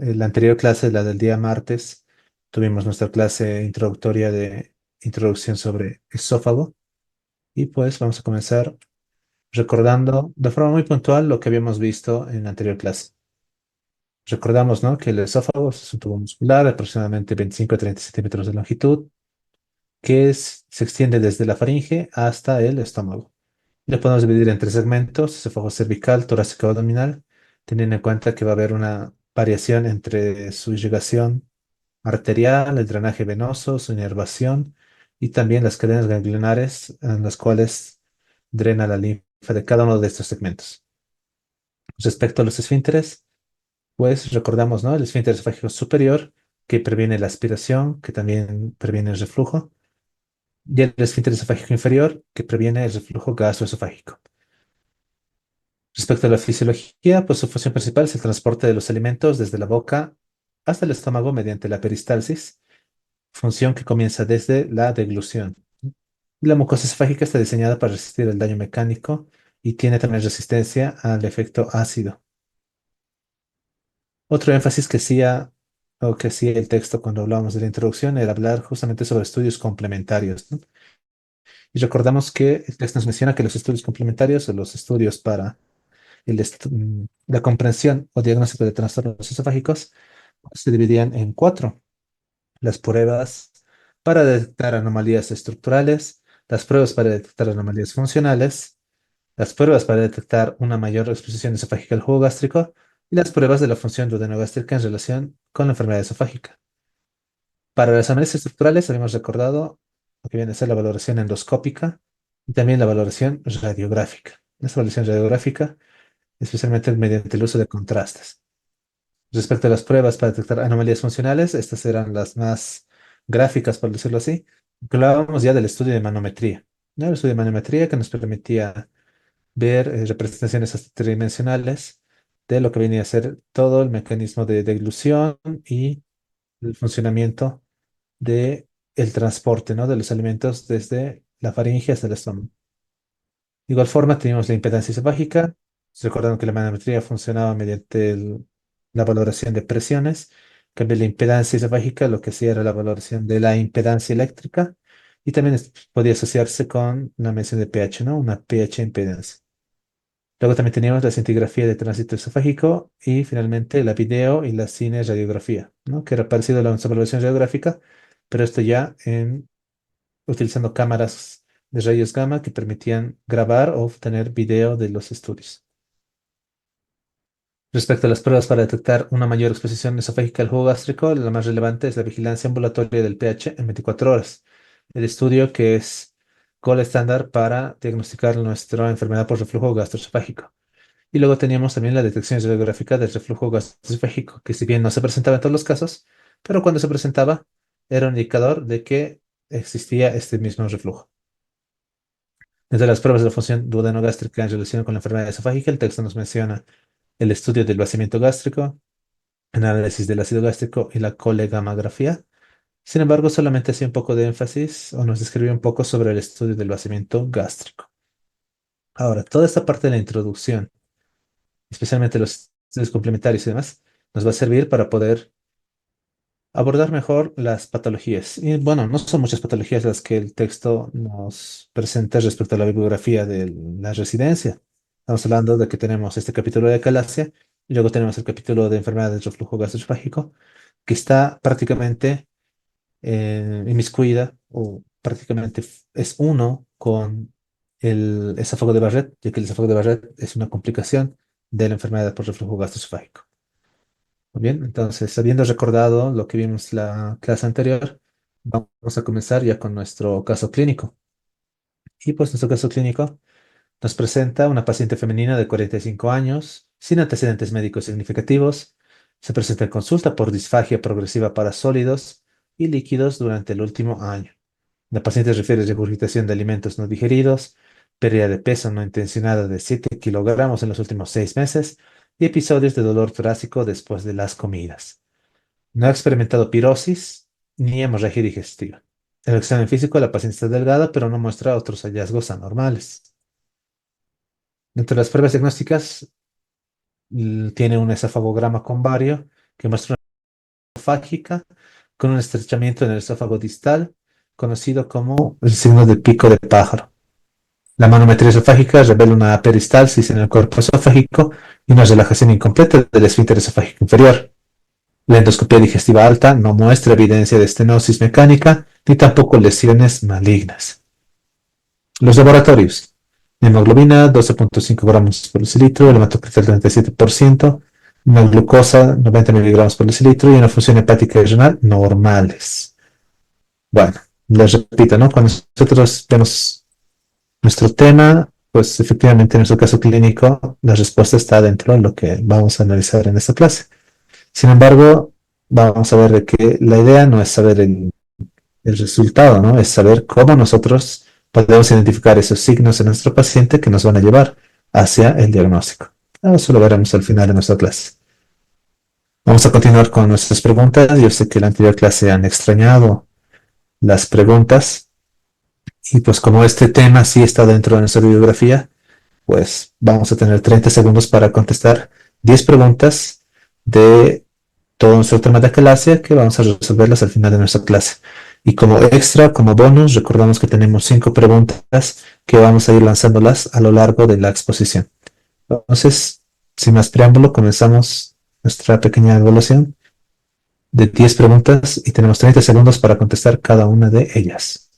la anterior clase, la del día martes, tuvimos nuestra clase introductoria de introducción sobre esófago y pues vamos a comenzar recordando de forma muy puntual lo que habíamos visto en la anterior clase. Recordamos, ¿no?, que el esófago es un tubo muscular de aproximadamente 25 a 30 centímetros de longitud se extiende desde la faringe hasta el estómago. Lo podemos dividir en tres segmentos: esófago cervical, torácico abdominal, teniendo en cuenta que va a haber una variación entre su irrigación arterial, el drenaje venoso, su inervación y también las cadenas ganglionares en las cuales drena la linfa de cada uno de estos segmentos. Respecto a los esfínteres, pues recordamos, ¿no?, el esfínter esofágico superior, que previene la aspiración, que también previene el reflujo, y el esfínter esofágico inferior, que previene el reflujo gastroesofágico. Respecto a la fisiología, pues su función principal es el transporte de los alimentos desde la boca hasta el estómago mediante la peristalsis, función que comienza desde la deglución. La mucosa esofágica está diseñada para resistir el daño mecánico y tiene también resistencia al efecto ácido. Otro énfasis que hacía el texto cuando hablábamos de la introducción era hablar justamente sobre estudios complementarios, ¿no? Y recordamos que el texto nos menciona que los estudios complementarios o los estudios para la comprensión o diagnóstico de trastornos esofágicos se dividían en cuatro: las pruebas para detectar anomalías estructurales, las pruebas para detectar anomalías funcionales, las pruebas para detectar una mayor exposición esofágica al jugo gástrico y las pruebas de la función duodenogástrica en relación con la enfermedad esofágica. Para las análisis estructurales habíamos recordado lo que viene a ser la valoración endoscópica y también la valoración radiográfica. Esta valoración radiográfica, especialmente mediante el uso de contrastes. Respecto a las pruebas para detectar anomalías funcionales, estas eran las más gráficas, por decirlo así. Hablábamos ya del estudio de manometría, ¿no? El estudio de manometría que nos permitía ver representaciones tridimensionales de lo que venía a ser todo el mecanismo de deglución y el funcionamiento de el transporte, ¿no?, de los alimentos desde la faringe hasta el estómago. De igual forma, teníamos la impedancia esofágica. Recordando que la manometría funcionaba mediante la valoración de presiones. En cambio, la impedancia esofágica lo que hacía era la valoración de la impedancia eléctrica y también podía asociarse con una medición de pH, ¿no? Una pH impedancia. Luego también teníamos la cintigrafía de tránsito esofágico y finalmente la video y la cine radiografía, ¿no?, que era parecido a la valoración radiográfica, pero esto ya utilizando cámaras de rayos gamma que permitían grabar o obtener video de los estudios. Respecto a las pruebas para detectar una mayor exposición esofágica al jugo gástrico, la más relevante es la vigilancia ambulatoria del pH en 24 horas, el estudio que es gold estándar para diagnosticar nuestra enfermedad por reflujo gastroesofágico. Y luego teníamos también la detección radiográfica del reflujo gastroesofágico, que si bien no se presentaba en todos los casos, pero cuando se presentaba era un indicador de que existía este mismo reflujo. Entre las pruebas de la función duodenogástrica en relación con la enfermedad esofágica, el texto nos menciona el estudio del vaciamiento gástrico, análisis del ácido gástrico y la colegamografía. Sin embargo, solamente hacía un poco de énfasis o nos describió un poco sobre el estudio del vaciamiento gástrico. Ahora, toda esta parte de la introducción, especialmente los estudios complementarios y demás, nos va a servir para poder abordar mejor las patologías. Y bueno, no son muchas patologías las que el texto nos presenta respecto a la bibliografía de la residencia. Estamos hablando de que tenemos este capítulo de calasia y luego tenemos el capítulo de enfermedad del reflujo gastroesofágico, que está prácticamente inmiscuida o prácticamente es uno con el esófago de Barrett, ya que el esófago de Barrett es una complicación de la enfermedad por reflujo gastroesofágico. Muy bien, entonces, habiendo recordado lo que vimos la clase anterior, vamos a comenzar ya con nuestro caso clínico. Y pues nuestro caso clínico nos presenta una paciente femenina de 45 años, sin antecedentes médicos significativos. Se presenta en consulta por disfagia progresiva para sólidos y líquidos durante el último año. La paciente refiere regurgitación de alimentos no digeridos, pérdida de peso no intencionada de 7 kilogramos en los últimos 6 meses y episodios de dolor torácico después de las comidas. No ha experimentado pirosis ni hemorragia digestiva. En el examen físico, la paciente está delgada, pero no muestra otros hallazgos anormales. Dentro de las pruebas diagnósticas, tiene un esofagograma con bario que muestra una fágica con un estrechamiento en el esófago distal, conocido como el signo del pico de pájaro. La manometría esofágica revela una peristalsis en el cuerpo esofágico y una relajación incompleta del esfínter esofágico inferior. La endoscopia digestiva alta no muestra evidencia de estenosis mecánica ni tampoco lesiones malignas. Los laboratorios. Hemoglobina 12,5 gramos por decilitro, el hematocrito 37%, una glucosa 90 miligramos por decilitro y una función hepática y renal normales. Bueno, les repito, ¿no? Cuando nosotros vemos nuestro tema, pues efectivamente en nuestro caso clínico, la respuesta está dentro de lo que vamos a analizar en esta clase. Sin embargo, vamos a ver de que la idea no es saber el resultado, ¿no? Es saber cómo nosotros podemos identificar esos signos en nuestro paciente que nos van a llevar hacia el diagnóstico. Eso lo veremos al final de nuestra clase. Vamos a continuar con nuestras preguntas. Yo sé que en la anterior clase han extrañado las preguntas y pues como este tema sí está dentro de nuestra bibliografía, pues vamos a tener 30 segundos para contestar 10 preguntas de todo nuestro tema de clase que vamos a resolverlas al final de nuestra clase. Y como extra, como bonus, recordamos que tenemos 5 preguntas que vamos a ir lanzándolas a lo largo de la exposición. Entonces, sin más preámbulo, comenzamos nuestra pequeña evaluación de 10 preguntas y tenemos 30 segundos para contestar cada una de ellas.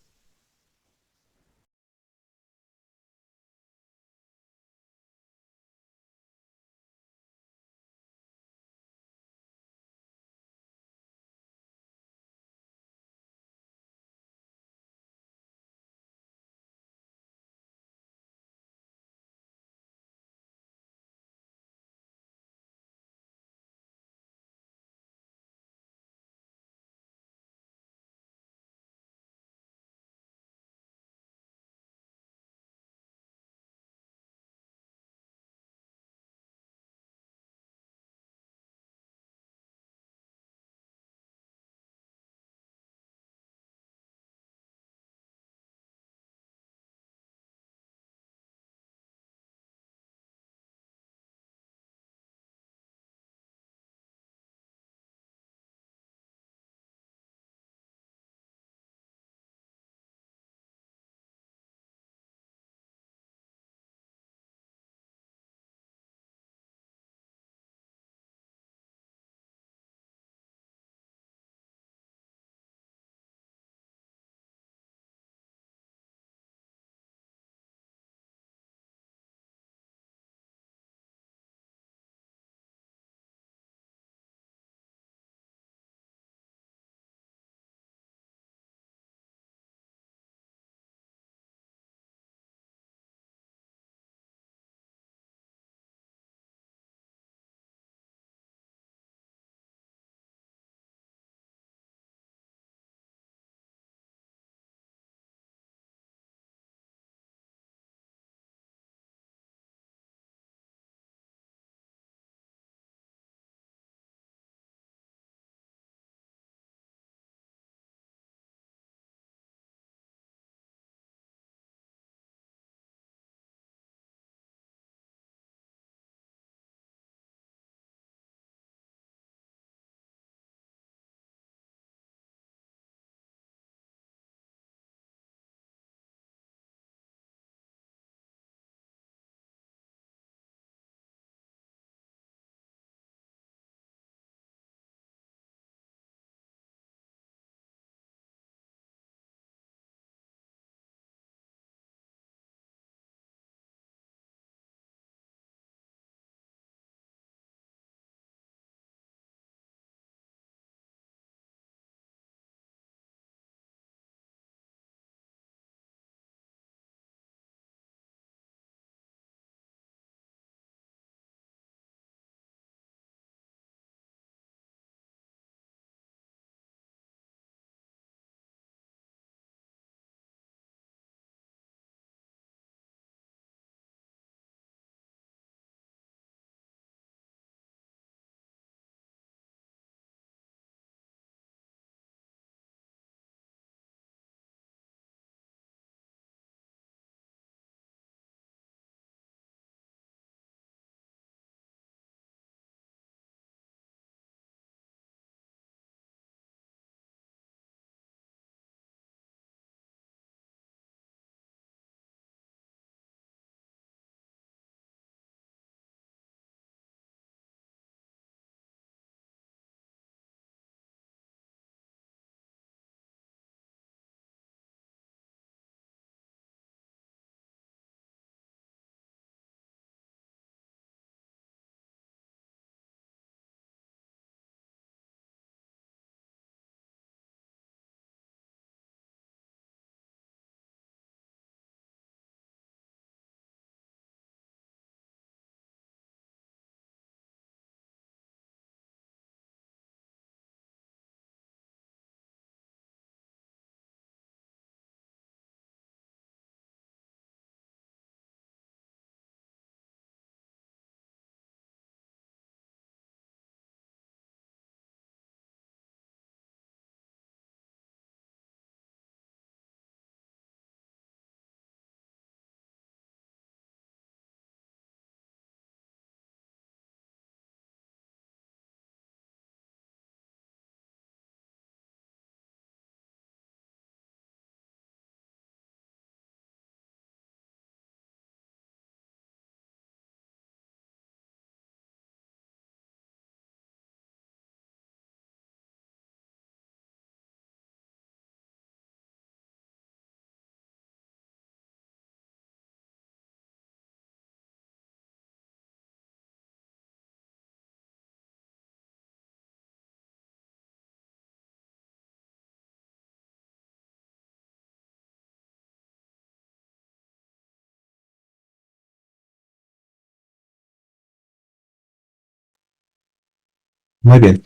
Muy bien.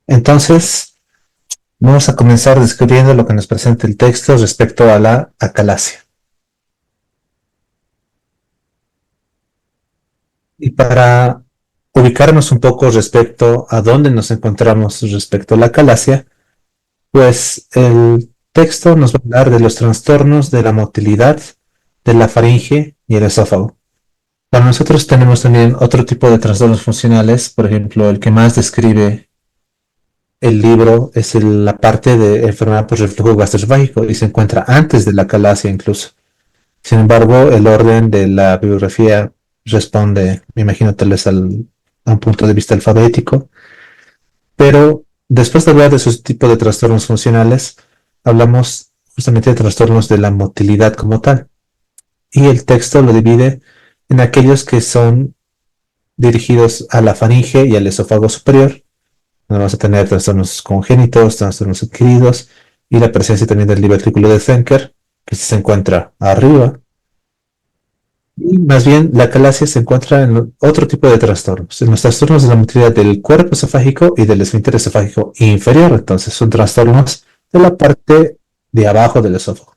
Entonces, vamos a comenzar describiendo lo que nos presenta el texto respecto a la acalasia. Y para ubicarnos un poco respecto a dónde nos encontramos respecto a la acalasia, pues el texto nos va a hablar de los trastornos de la motilidad de la faringe y el esófago. Para nosotros tenemos también otro tipo de trastornos funcionales, por ejemplo, el que más describe el libro es la parte de enfermedad por reflujo gastroesofágico y se encuentra antes de la acalasia incluso. Sin embargo, el orden de la bibliografía responde, me imagino, tal vez a un punto de vista alfabético, pero después de hablar de esos tipos de trastornos funcionales, hablamos justamente de trastornos de la motilidad como tal. Y el texto lo divide en aquellos que son dirigidos a la faringe y al esófago superior. Vamos a tener trastornos congénitos, trastornos adquiridos y la presencia también del divertículo de Zenker, que se encuentra arriba. Y más bien, la calasia se encuentra en otro tipo de trastornos, en los trastornos de la motilidad del cuerpo esofágico y del esfínter esofágico inferior. Entonces, son trastornos de la parte de abajo del esófago.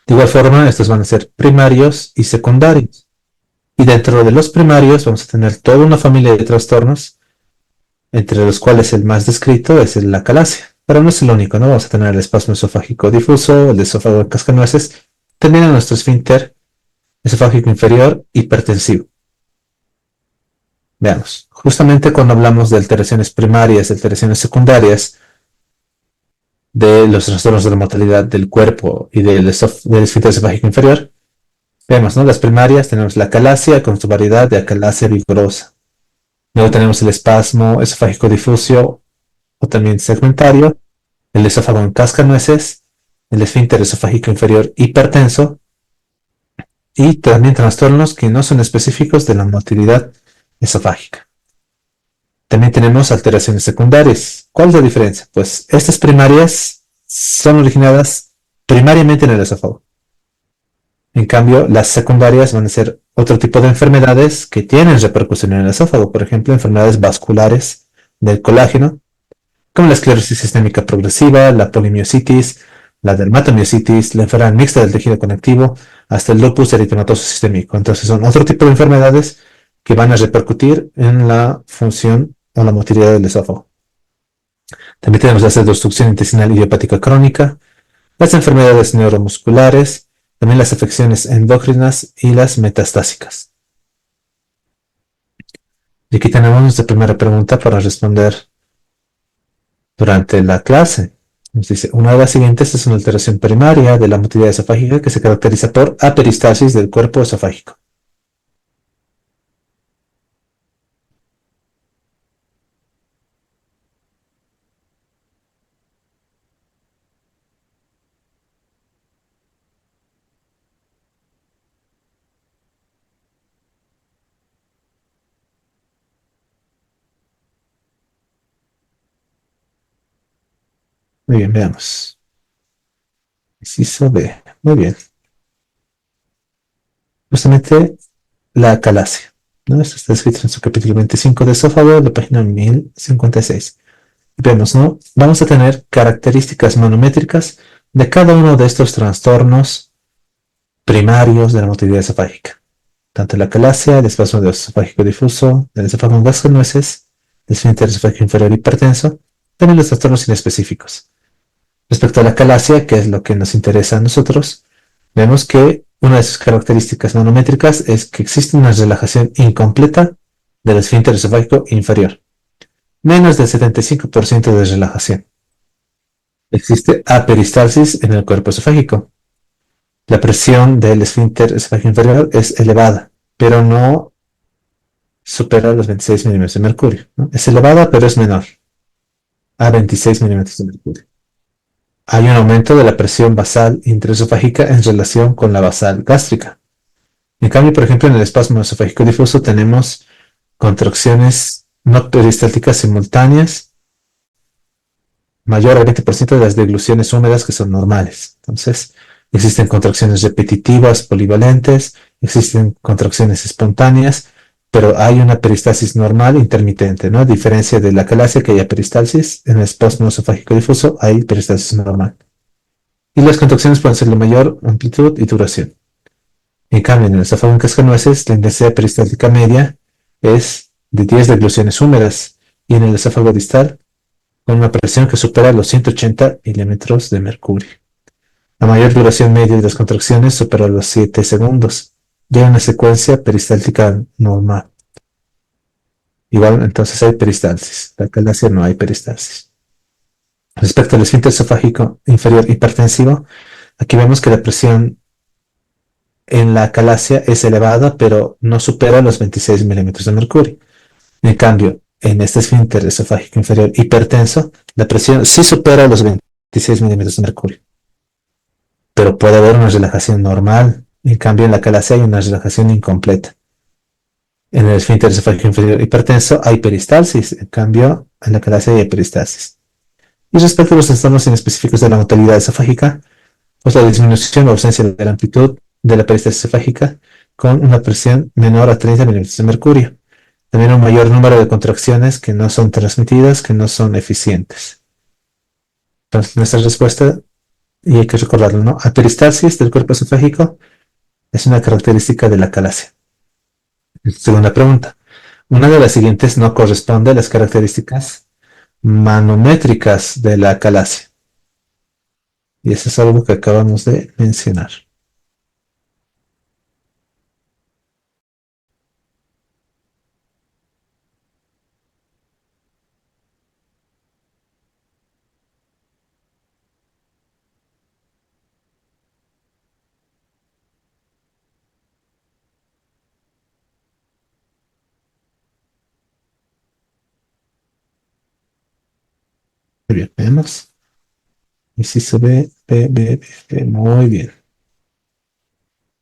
De igual forma, estos van a ser primarios y secundarios. Y dentro de los primarios vamos a tener toda una familia de trastornos, entre los cuales el más descrito es la calasia. Pero no es el único, ¿no? Vamos a tener el espasmo esofágico difuso, el esófago de cascanueces, también en nuestro esfínter esofágico inferior hipertensivo. Veamos, justamente cuando hablamos de alteraciones primarias, alteraciones secundarias, de los trastornos de la mortalidad del cuerpo y del esfínter esofágico inferior, vemos, ¿no? Las primarias tenemos la calasia con su variedad de acalasia vigorosa. Luego tenemos el espasmo esofágico difuso o también segmentario, el esófago en cascanueces, el esfínter esofágico inferior hipertenso y también trastornos que no son específicos de la motilidad esofágica. También tenemos alteraciones secundarias. ¿Cuál es la diferencia? Pues estas primarias son originadas primariamente en el esófago. En cambio, las secundarias van a ser otro tipo de enfermedades que tienen repercusión en el esófago. Por ejemplo, enfermedades vasculares del colágeno, como la esclerosis sistémica progresiva, la polimiositis, la dermatomiositis, la enfermedad mixta del tejido conectivo, hasta el lupus eritematoso sistémico. Entonces son otro tipo de enfermedades que van a repercutir en la función o la motilidad del esófago. También tenemos la obstrucción intestinal idiopática crónica, las enfermedades neuromusculares, también las afecciones endócrinas y las metastásicas. Y aquí tenemos nuestra primera pregunta para responder durante la clase. Nos dice, una de las siguientes es una alteración primaria de la motilidad esofágica que se caracteriza por aperistasis del cuerpo esofágico. Muy bien, veamos. Inciso B. Muy bien. Justamente la acalasia, ¿no? Esto está escrito en su capítulo 25 de esófago, la página 1056. Vemos, ¿no? Vamos a tener características manométricas de cada uno de estos trastornos primarios de la motilidad esofágica. Tanto la acalasia, el espasmo esofágico difuso, el esófago en gastronueces, el esfínter esofágico inferior hipertenso, también los trastornos inespecíficos. Respecto a la calasia, que es lo que nos interesa a nosotros, vemos que una de sus características manométricas es que existe una relajación incompleta del esfínter esofágico inferior, menos del 75% de relajación. Existe aperistalsis en el cuerpo esofágico. La presión del esfínter esofágico inferior es elevada, pero no supera los 26 milímetros de mercurio, ¿no? Es elevada, pero es menor a 26 milímetros de mercurio. Hay un aumento de la presión basal intraesofágica en relación con la basal gástrica. En cambio, por ejemplo, en el espasmo esofágico difuso tenemos contracciones no peristálticas simultáneas mayor al 20% de las degluciones húmedas que son normales. Entonces, existen contracciones repetitivas, polivalentes, existen contracciones espontáneas pero hay una peristalsis normal intermitente, ¿no? A diferencia de la calasia, que hay peristalsis, en el espasmo esofágico difuso hay peristalsis normal. Y las contracciones pueden ser de mayor amplitud y duración. En cambio, en el esófago en cascanueces, la intensidad peristáltica media es de 10 degluciones húmedas, y en el esófago distal, con una presión que supera los 180 milímetros de mercurio. La mayor duración media de las contracciones supera los 7 segundos, y hay una secuencia peristáltica normal. Igual, entonces hay peristalsis. La calasia no hay peristalsis. Respecto al esfínter esofágico inferior hipertensivo, aquí vemos que la presión en la calasia es elevada, pero no supera los 26 milímetros de mercurio. En cambio, en este esfínter esofágico inferior hipertenso, la presión sí supera los 26 milímetros de mercurio, pero puede haber una relajación normal. En cambio, en la calasia hay una relajación incompleta. En el esfínter esofágico inferior hipertenso hay peristalsis, en cambio, en la calasia hay peristalsis. Y respecto a los trastornos inespecíficos de la motilidad esofágica, pues la disminución o ausencia de la amplitud de la peristalsis esofágica con una presión menor a 30 milímetros de mercurio. También un mayor número de contracciones que no son transmitidas, que no son eficientes. Entonces, nuestra respuesta, y hay que recordarlo, ¿no? Aperistalsis del cuerpo esofágico es una característica de la calasia. Segunda pregunta. Una de las siguientes no corresponde a las características manométricas de la calasia. Y eso es algo que acabamos de mencionar. Muy bien, veamos. Y si se ve, muy bien.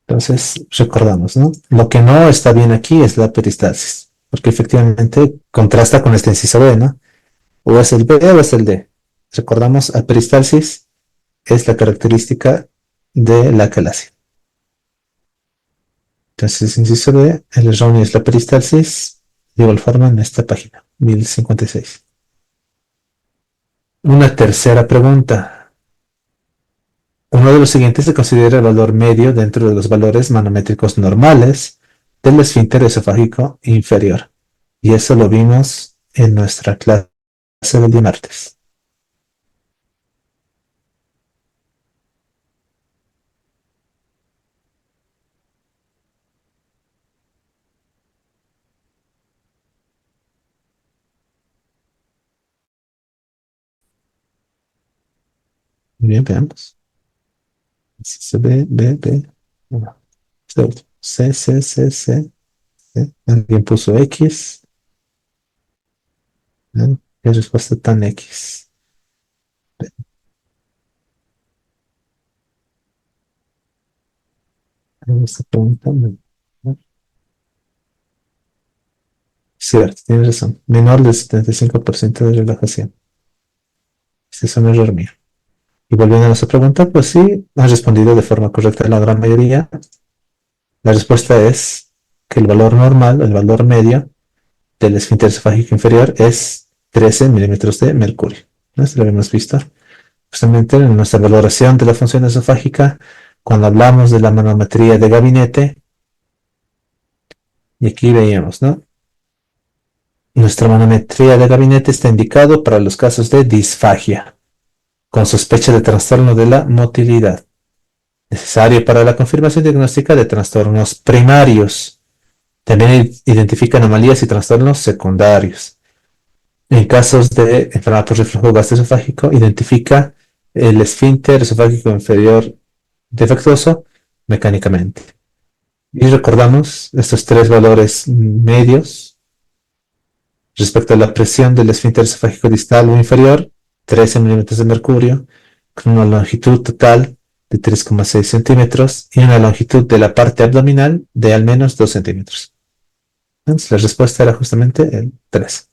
Entonces, recordamos, ¿no? Lo que no está bien aquí es la peristalsis, porque efectivamente contrasta con este inciso B, ¿no? O es el B o es el D. Recordamos, la peristalsis es la característica de la calasia. Entonces, inciso B, el erróneo es la peristalsis, de igual forma en esta página, 1056. Una tercera pregunta. Uno de los siguientes se considera el valor medio dentro de los valores manométricos normales del esfínter esofágico inferior. Y eso lo vimos en nuestra clase del día martes. Bien, veamos. Si se ve. Bueno, C. Alguien puso X. ¿Qué respuesta tan X? Esta pregunta. Cierto, tienes razón. Menor del 75% de relajación. Este es un error mío. Y volviendo a nuestra pregunta, pues sí, has respondido de forma correcta la gran mayoría. La respuesta es que el valor normal, el valor medio del esfínter esofágico inferior es 13 milímetros de mercurio. ¿No? Esto lo habíamos visto justamente en nuestra valoración de la función esofágica, cuando hablamos de la manometría de gabinete. Y aquí veíamos, ¿no? Nuestra manometría de gabinete está indicado para los casos de disfagia, con sospecha de trastorno de la motilidad, necesario para la confirmación diagnóstica de trastornos primarios. También identifica anomalías y trastornos secundarios. En casos de enfermedad por reflujo gastroesofágico, identifica el esfínter esofágico inferior defectuoso mecánicamente. Y recordamos estos tres valores medios respecto a la presión del esfínter esofágico distal o inferior, 13 milímetros de mercurio, con una longitud total de 3,6 centímetros y una longitud de la parte abdominal de al menos 2 centímetros. Entonces, la respuesta era justamente el 3.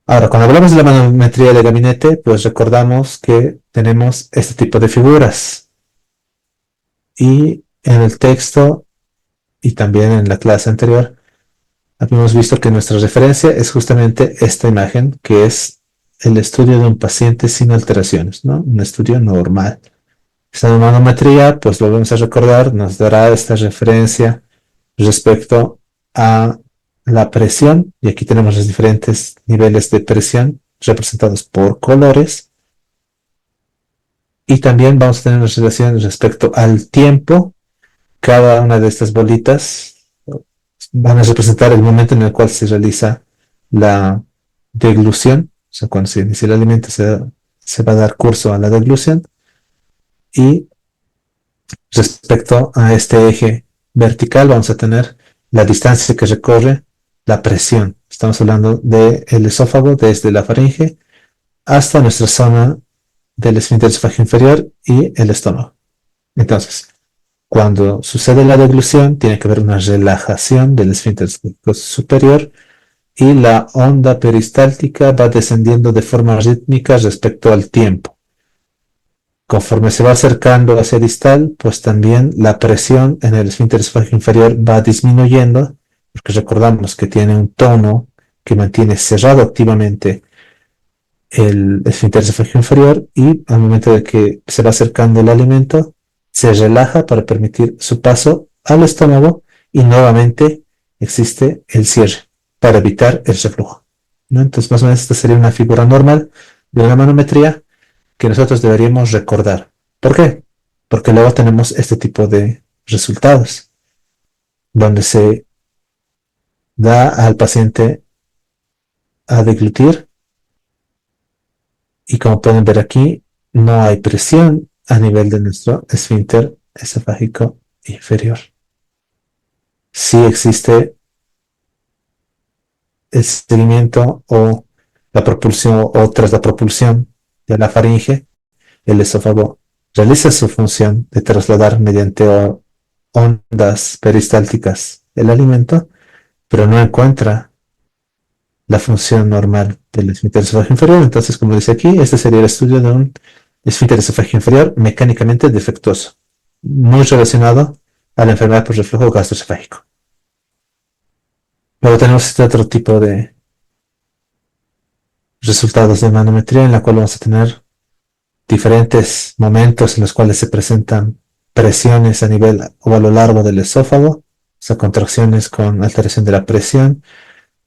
Ahora, cuando hablamos de la manometría de gabinete, pues recordamos que tenemos este tipo de figuras. Y en el texto y también en la clase anterior, habíamos visto que nuestra referencia es justamente esta imagen, que es el estudio de un paciente sin alteraciones, ¿no? Un estudio normal. Esta manometría, pues lo vamos a recordar, nos dará esta referencia respecto a la presión, y aquí tenemos los diferentes niveles de presión representados por colores, y también vamos a tener una relación respecto al tiempo. Cada una de estas bolitas van a representar el momento en el cual se realiza la deglución, o sea, cuando se inicia el alimento se va a dar curso a la deglución, y respecto a este eje vertical vamos a tener la distancia que recorre la presión. Estamos hablando del esófago desde la faringe hasta nuestra zona del esfínter esofágico inferior y el estómago. Entonces, cuando sucede la deglución, tiene que haber una relajación del esfínter esofágico superior y la onda peristáltica va descendiendo de forma rítmica respecto al tiempo. Conforme se va acercando hacia distal, pues también la presión en el esfínter esofágico inferior va disminuyendo, porque recordamos que tiene un tono que mantiene cerrado activamente el esfínter esofágico inferior, y al momento de que se va acercando el alimento, se relaja para permitir su paso al estómago y nuevamente existe el cierre para evitar el reflujo, ¿no? Entonces, más o menos esta sería una figura normal de una manometría que nosotros deberíamos recordar. ¿Por qué? Porque luego tenemos este tipo de resultados, donde se da al paciente a deglutir y, como pueden ver aquí, no hay presión a nivel de nuestro esfínter esofágico inferior. Sí existe el seguimiento o la propulsión, o tras la propulsión de la faringe, el esófago realiza su función de trasladar mediante ondas peristálticas el alimento, pero no encuentra la función normal del esfínter esofágico inferior. Entonces, como dice aquí, este sería el estudio de un esfínter esofágico inferior mecánicamente defectuoso, muy relacionado a la enfermedad por reflujo gastroesofágico. Luego tenemos este otro tipo de resultados de manometría, en la cual vamos a tener diferentes momentos en los cuales se presentan presiones a nivel o a lo largo del esófago, o sea, contracciones con alteración de la presión.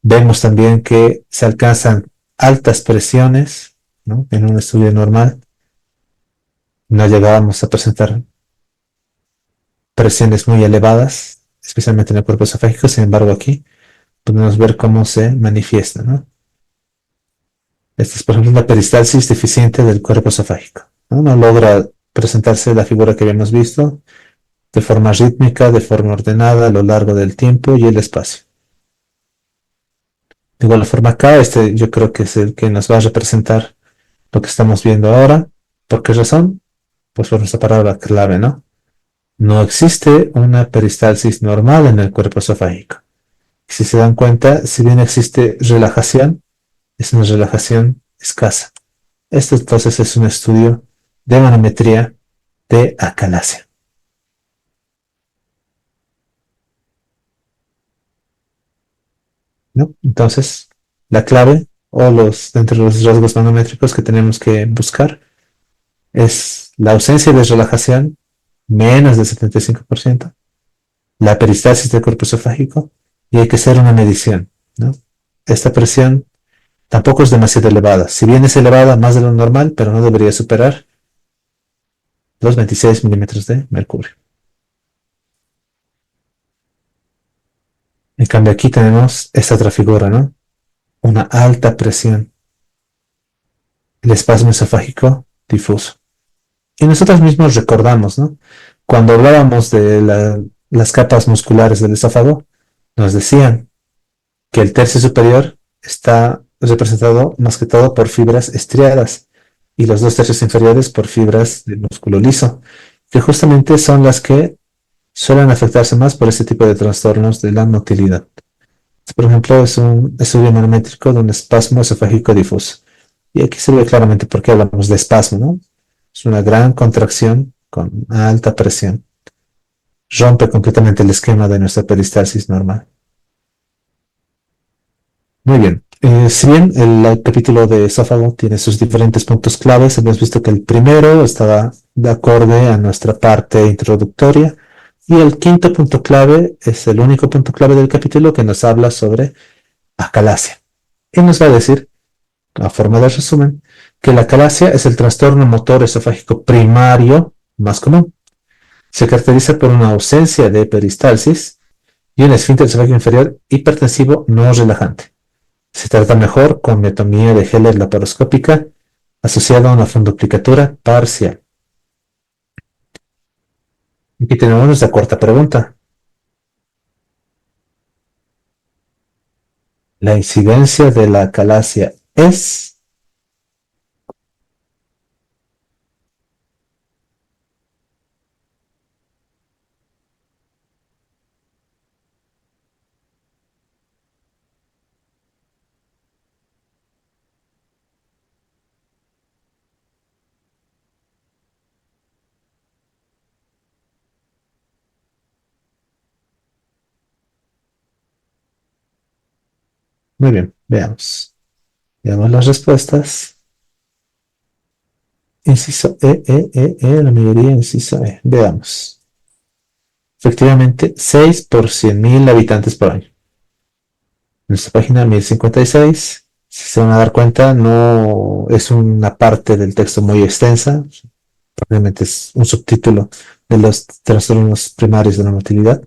Vemos también que se alcanzan altas presiones, ¿no? En un estudio normal no llegábamos a presentar presiones muy elevadas, especialmente en el cuerpo esofágico. Sin embargo, aquí podemos ver cómo se manifiesta, ¿no? Esta es, por ejemplo, una peristalsis deficiente del cuerpo esofágico, ¿no? No logra presentarse la figura que habíamos visto de forma rítmica, de forma ordenada a lo largo del tiempo y el espacio. De igual forma acá, este yo creo que es el que nos va a representar lo que estamos viendo ahora. ¿Por qué razón? Pues por nuestra palabra clave, ¿no? No existe una peristalsis normal en el cuerpo esofágico. Si se dan cuenta, si bien existe relajación, es una relajación escasa. Esto entonces es un estudio de manometría de acalasia, ¿no? Entonces, la clave o dentro de los rasgos manométricos que tenemos que buscar es la ausencia de relajación, menos del 75%, la peristalsis del cuerpo esofágico, y hay que hacer una medición, ¿no? Esta presión tampoco es demasiado elevada. Si bien es elevada más de lo normal, pero no debería superar los 26 milímetros de mercurio. En cambio, aquí tenemos esta otra figura, ¿no? Una alta presión, el espasmo esofágico difuso. Y nosotros mismos recordamos, ¿no? Cuando hablábamos de las capas musculares del esófago, nos decían que el tercio superior está representado más que todo por fibras estriadas y los dos tercios inferiores por fibras de músculo liso, que justamente son las que suelen afectarse más por este tipo de trastornos de la motilidad. Por ejemplo, es un estudio manométrico de un espasmo esofágico difuso. Y aquí se ve claramente por qué hablamos de espasmo, ¿no? Es una gran contracción con alta presión. rompe completamente el esquema de nuestra peristalsis normal. Muy bien. Si bien el capítulo de esófago tiene sus diferentes puntos claves, hemos visto que el primero estaba de acorde a nuestra parte introductoria y el quinto punto clave es el único punto clave del capítulo que nos habla sobre acalasia. Y nos va a decir, a forma de resumen, que la acalasia es el trastorno motor esofágico primario más común. Se caracteriza por una ausencia de peristalsis y un esfínter esofágico inferior hipertensivo no relajante. Se trata mejor con miotomía de Heller laparoscópica asociada a una fundoplicatura parcial. Aquí tenemos nuestra cuarta pregunta. La incidencia de la acalasia es... Muy bien, veamos. Veamos las respuestas. Inciso la mayoría inciso E. Veamos. Efectivamente, 6 por 100.000 habitantes por año. Nuestra página 1056, si se van a dar cuenta, no es una parte del texto muy extensa, probablemente es un subtítulo de los trastornos primarios de la motilidad.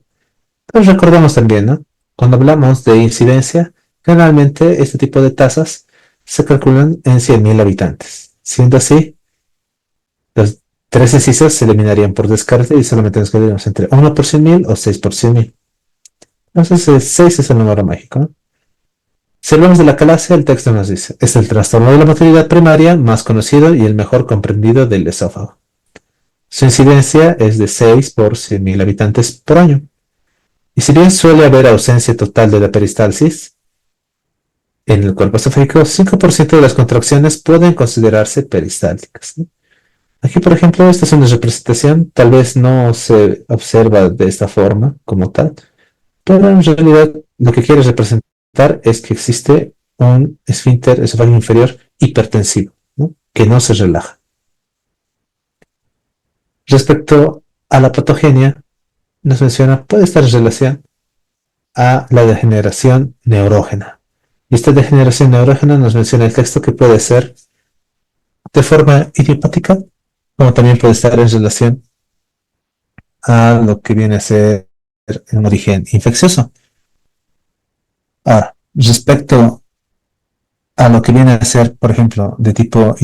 Pero recordemos también, ¿no? Cuando hablamos de incidencia, generalmente este tipo de tasas se calculan en 100.000 habitantes. Siendo así, los tres incisos se eliminarían por descarte y solamente nos quedaríamos entre 1 por 100.000 o 6 por 100.000. Entonces, 6 es el número mágico, ¿no? Si hablamos de la calasia, el texto nos dice, es el trastorno de la motilidad primaria más conocido y el mejor comprendido del esófago. Su incidencia es de 6 por 100.000 habitantes por año. Y si bien suele haber ausencia total de la peristalsis, en el cuerpo esofágico 5% de las contracciones pueden considerarse peristálticas, ¿no? Aquí, por ejemplo, esta es una representación, tal vez no se observa de esta forma como tal, pero en realidad lo que quiere representar es que existe un esfínter esofágico inferior hipertensivo, ¿no? Que no se relaja. Respecto a la patogenia, nos menciona, puede estar en relación a la degeneración neurógena. Y esta degeneración neurógena nos menciona el texto que puede ser de forma idiopática, como también puede estar en relación a lo que viene a ser un origen infeccioso. Ahora, respecto a lo que viene a ser, por ejemplo, de tipo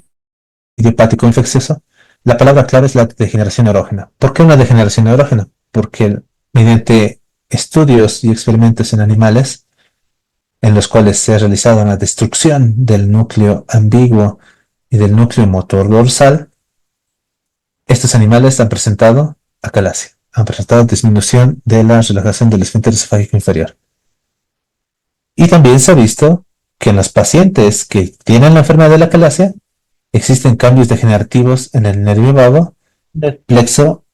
idiopático infeccioso, la palabra clave es la degeneración neurógena. ¿Por qué una degeneración neurógena? Porque mediante estudios y experimentos en animales, en los cuales se ha realizado una destrucción del núcleo ambiguo y del núcleo motor dorsal, estos animales han presentado acalasia, han presentado disminución de la relajación del esfínter esofágico inferior. Y también se ha visto que en los pacientes que tienen la enfermedad de la acalasia existen cambios degenerativos en el nervio vago del plexo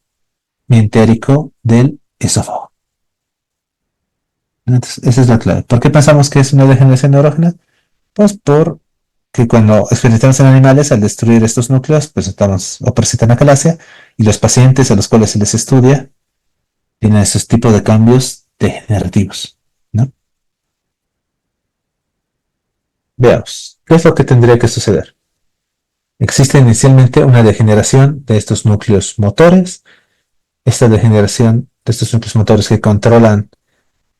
mientérico del esófago. Entonces, esa es la clave. ¿Por qué pensamos que es una degeneración neurógena? Pues porque cuando experimentamos en animales, al destruir estos núcleos, presentamos o presentan acalasia, y los pacientes a los cuales se les estudia tienen esos tipos de cambios degenerativos, ¿no? Veamos, ¿qué es lo que tendría que suceder? Existe inicialmente una degeneración de estos núcleos motores. Esta degeneración de estos núcleos motores que controlan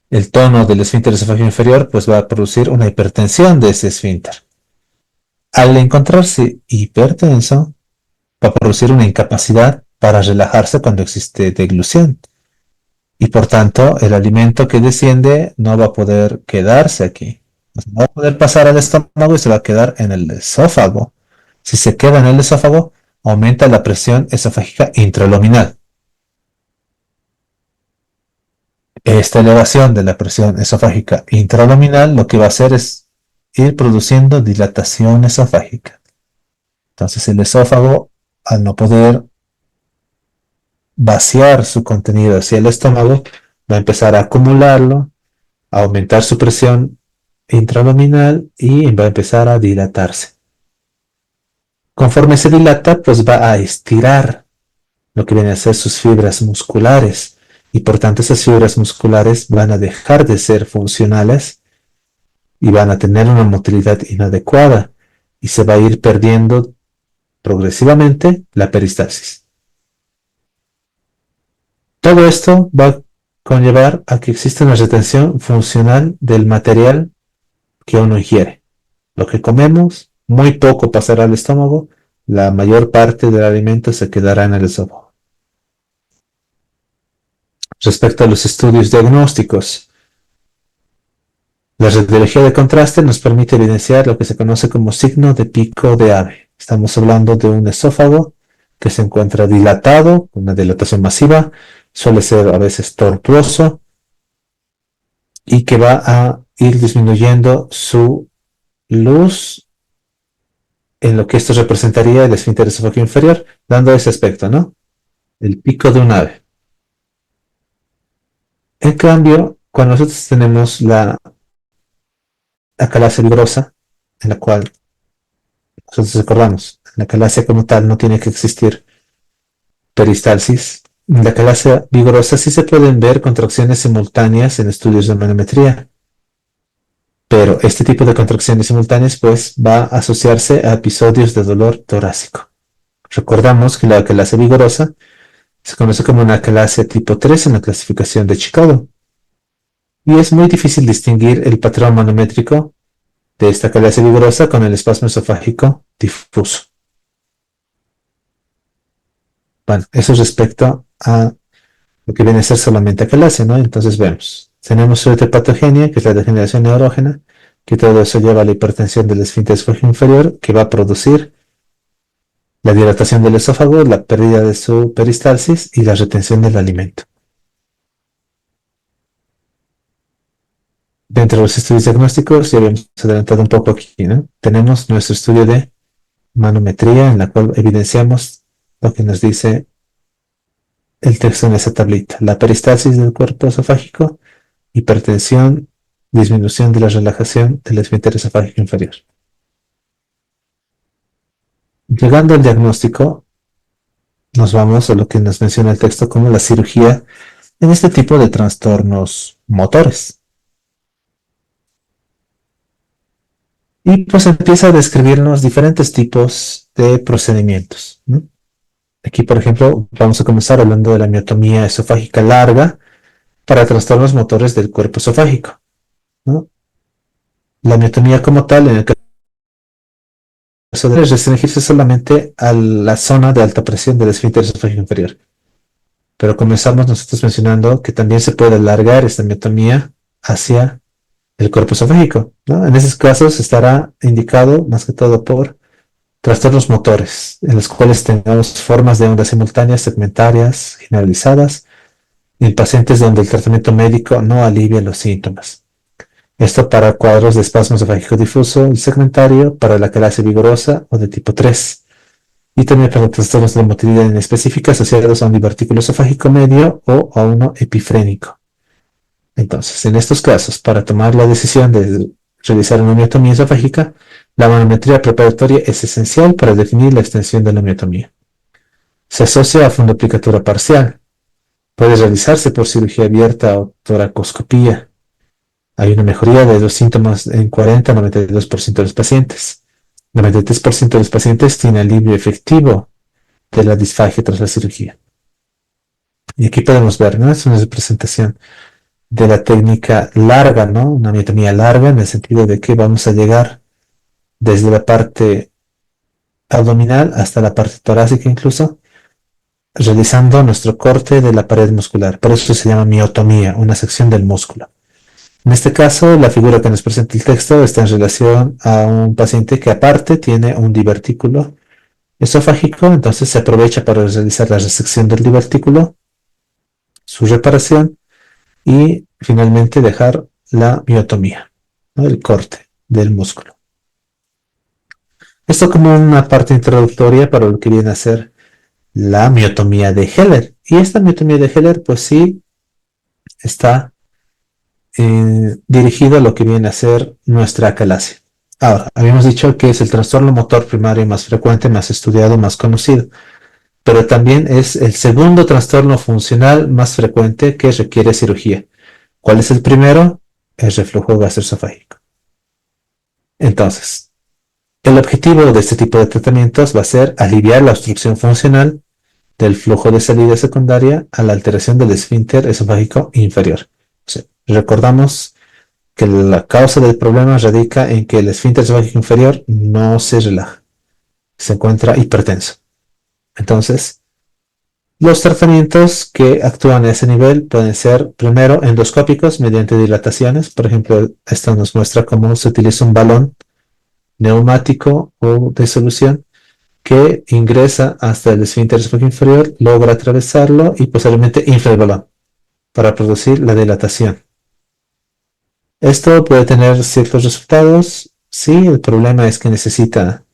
el tono del esfínter esofágico inferior, pues va a producir una hipertensión de ese esfínter. Al encontrarse hipertenso, va a producir una incapacidad para relajarse cuando existe deglución. Y por tanto, el alimento que desciende no va a poder quedarse aquí. No va a poder pasar al estómago y se va a quedar en el esófago. Si se queda en el esófago, aumenta la presión esofágica intraluminal. Esta elevación de la presión esofágica intraluminal lo que va a hacer es ir produciendo dilatación esofágica. Entonces el esófago, al no poder vaciar su contenido hacia el estómago, va a empezar a acumularlo, a aumentar su presión intraabdominal y va a empezar a dilatarse. Conforme se dilata, pues va a estirar lo que vienen a ser sus fibras musculares y por tanto esas fibras musculares van a dejar de ser funcionales y van a tener una motilidad inadecuada y se va a ir perdiendo progresivamente la peristalsis. Todo esto va a conllevar a que exista una retención funcional del material que uno ingiere. Lo que comemos, muy poco pasará al estómago, la mayor parte del alimento se quedará en el esófago. Respecto a los estudios diagnósticos, la radiología de contraste nos permite evidenciar lo que se conoce como signo de pico de ave. Estamos hablando de un esófago que se encuentra dilatado, una dilatación masiva, suele ser a veces tortuoso y que va a ir disminuyendo su luz en lo que esto representaría el esfínter esofágico inferior, dando ese aspecto, ¿no? El pico de un ave. En cambio, cuando nosotros tenemos la calasia vigorosa, en la cual nosotros recordamos, la calasia como tal no tiene que existir peristalsis. En la calasia vigorosa sí se pueden ver contracciones simultáneas en estudios de manometría, pero este tipo de contracciones simultáneas pues va a asociarse a episodios de dolor torácico. Recordamos que la calasia vigorosa se conoce como una calasia tipo 3 en la clasificación de Chicago y es muy difícil distinguir el patrón manométrico de esta calasia vigorosa con el espasmo esofágico difuso. Bueno, eso respecto a lo que viene a ser solamente acalasia, ¿no? Entonces vemos, tenemos su patogenia, que es la degeneración neurógena, que todo eso lleva a la hipertensión del esfínter esofágico inferior, que va a producir la dilatación del esófago, la pérdida de su peristalsis y la retención del alimento. Dentro de los estudios diagnósticos, ya habíamos adelantado un poco aquí, ¿no? Tenemos nuestro estudio de manometría, en la cual evidenciamos lo que nos dice el texto en esa tablita. La peristalsis del cuerpo esofágico, hipertensión, disminución de la relajación del esfínter esofágico inferior. Llegando al diagnóstico, nos vamos a lo que nos menciona el texto como la cirugía en este tipo de trastornos motores. Y pues empieza a describirnos diferentes tipos de procedimientos, ¿no? Aquí, por ejemplo, vamos a comenzar hablando de la miotomía esofágica larga para trastornos motores del cuerpo esofágico, ¿no? La miotomía como tal, en el caso de restringirse solamente a la zona de alta presión del esfínter esofágico inferior. Pero comenzamos nosotros mencionando que también se puede alargar esta miotomía hacia el cuerpo esofágico, ¿no? En esos casos estará indicado más que todo por trastornos motores, en los cuales tengamos formas de ondas simultáneas, segmentarias, generalizadas, en pacientes donde el tratamiento médico no alivia los síntomas. Esto para cuadros de espasmo esofágico difuso y segmentario, para la calasia vigorosa o de tipo 3, y también para trastornos de motilidad inespecífica asociados a un divertículo esofágico medio o a uno epifrénico. Entonces, en estos casos, para tomar la decisión de realizar una miotomía esofágica, la manometría preparatoria es esencial para definir la extensión de la miotomía. Se asocia a fundoplicatura parcial. Puede realizarse por cirugía abierta o toracoscopía. Hay una mejoría de los síntomas en 40-92% de los pacientes. 93% de los pacientes tiene alivio efectivo de la disfagia tras la cirugía. Y aquí podemos ver, ¿no? Es una representación de la técnica larga, ¿no? Una miotomía larga en el sentido de que vamos a llegar desde la parte abdominal hasta la parte torácica incluso, realizando nuestro corte de la pared muscular. Por eso se llama miotomía, una sección del músculo. En este caso, la figura que nos presenta el texto está en relación a un paciente que aparte tiene un divertículo esofágico, entonces se aprovecha para realizar la resección del divertículo, su reparación y finalmente dejar la miotomía, ¿no? El corte del músculo. Esto como una parte introductoria para lo que viene a ser la miotomía de Heller Y esta miotomía de Heller, pues sí, está dirigido a lo que viene a ser nuestra acalasia. Ahora, habíamos dicho que es el trastorno motor primario más frecuente, más estudiado, más conocido, pero también es el segundo trastorno funcional más frecuente que requiere cirugía. ¿Cuál es el primero? El reflujo gastroesofágico. Entonces, el objetivo de este tipo de tratamientos va a ser aliviar la obstrucción funcional del flujo de salida secundaria a la alteración del esfínter esofágico inferior. O sea, recordamos que la causa del problema radica en que el esfínter esofágico inferior no se relaja, se encuentra hipertenso. Entonces, los tratamientos que actúan a ese nivel pueden ser primero endoscópicos mediante dilataciones. Por ejemplo, esto nos muestra cómo se utiliza un balón neumático o de solución que ingresa hasta el esfínter esofágico inferior, logra atravesarlo y posteriormente infla el balón para producir la dilatación. Esto puede tener ciertos resultados. Sí, el problema es que necesita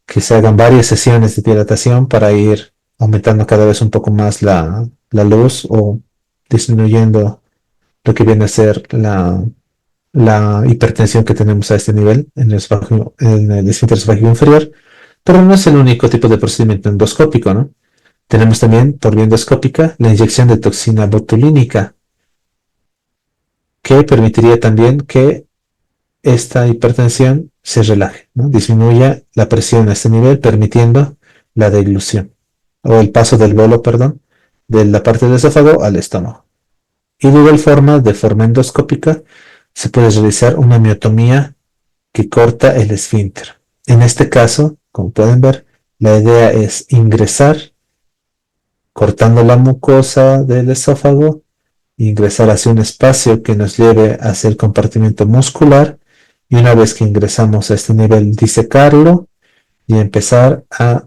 que se hagan varias sesiones de dilatación para ir aumentando cada vez un poco más la luz o disminuyendo lo que viene a ser la hipertensión que tenemos a este nivel en el esfínter esofágico inferior. Pero no es el único tipo de procedimiento endoscópico, ¿no? Tenemos también, por vía endoscópica, la inyección de toxina botulínica, que permitiría también que esta hipertensión se relaje, ¿no? Disminuya la presión a este nivel, permitiendo la deglución, o el paso del bolo, perdón, de la parte del esófago al estómago. Y de igual forma, de forma endoscópica, se puede realizar una miotomía que corta el esfínter. En este caso, como pueden ver, la idea es ingresar cortando la mucosa del esófago, ingresar hacia un espacio que nos lleve hacia el compartimento muscular y una vez que ingresamos a este nivel, disecarlo y empezar a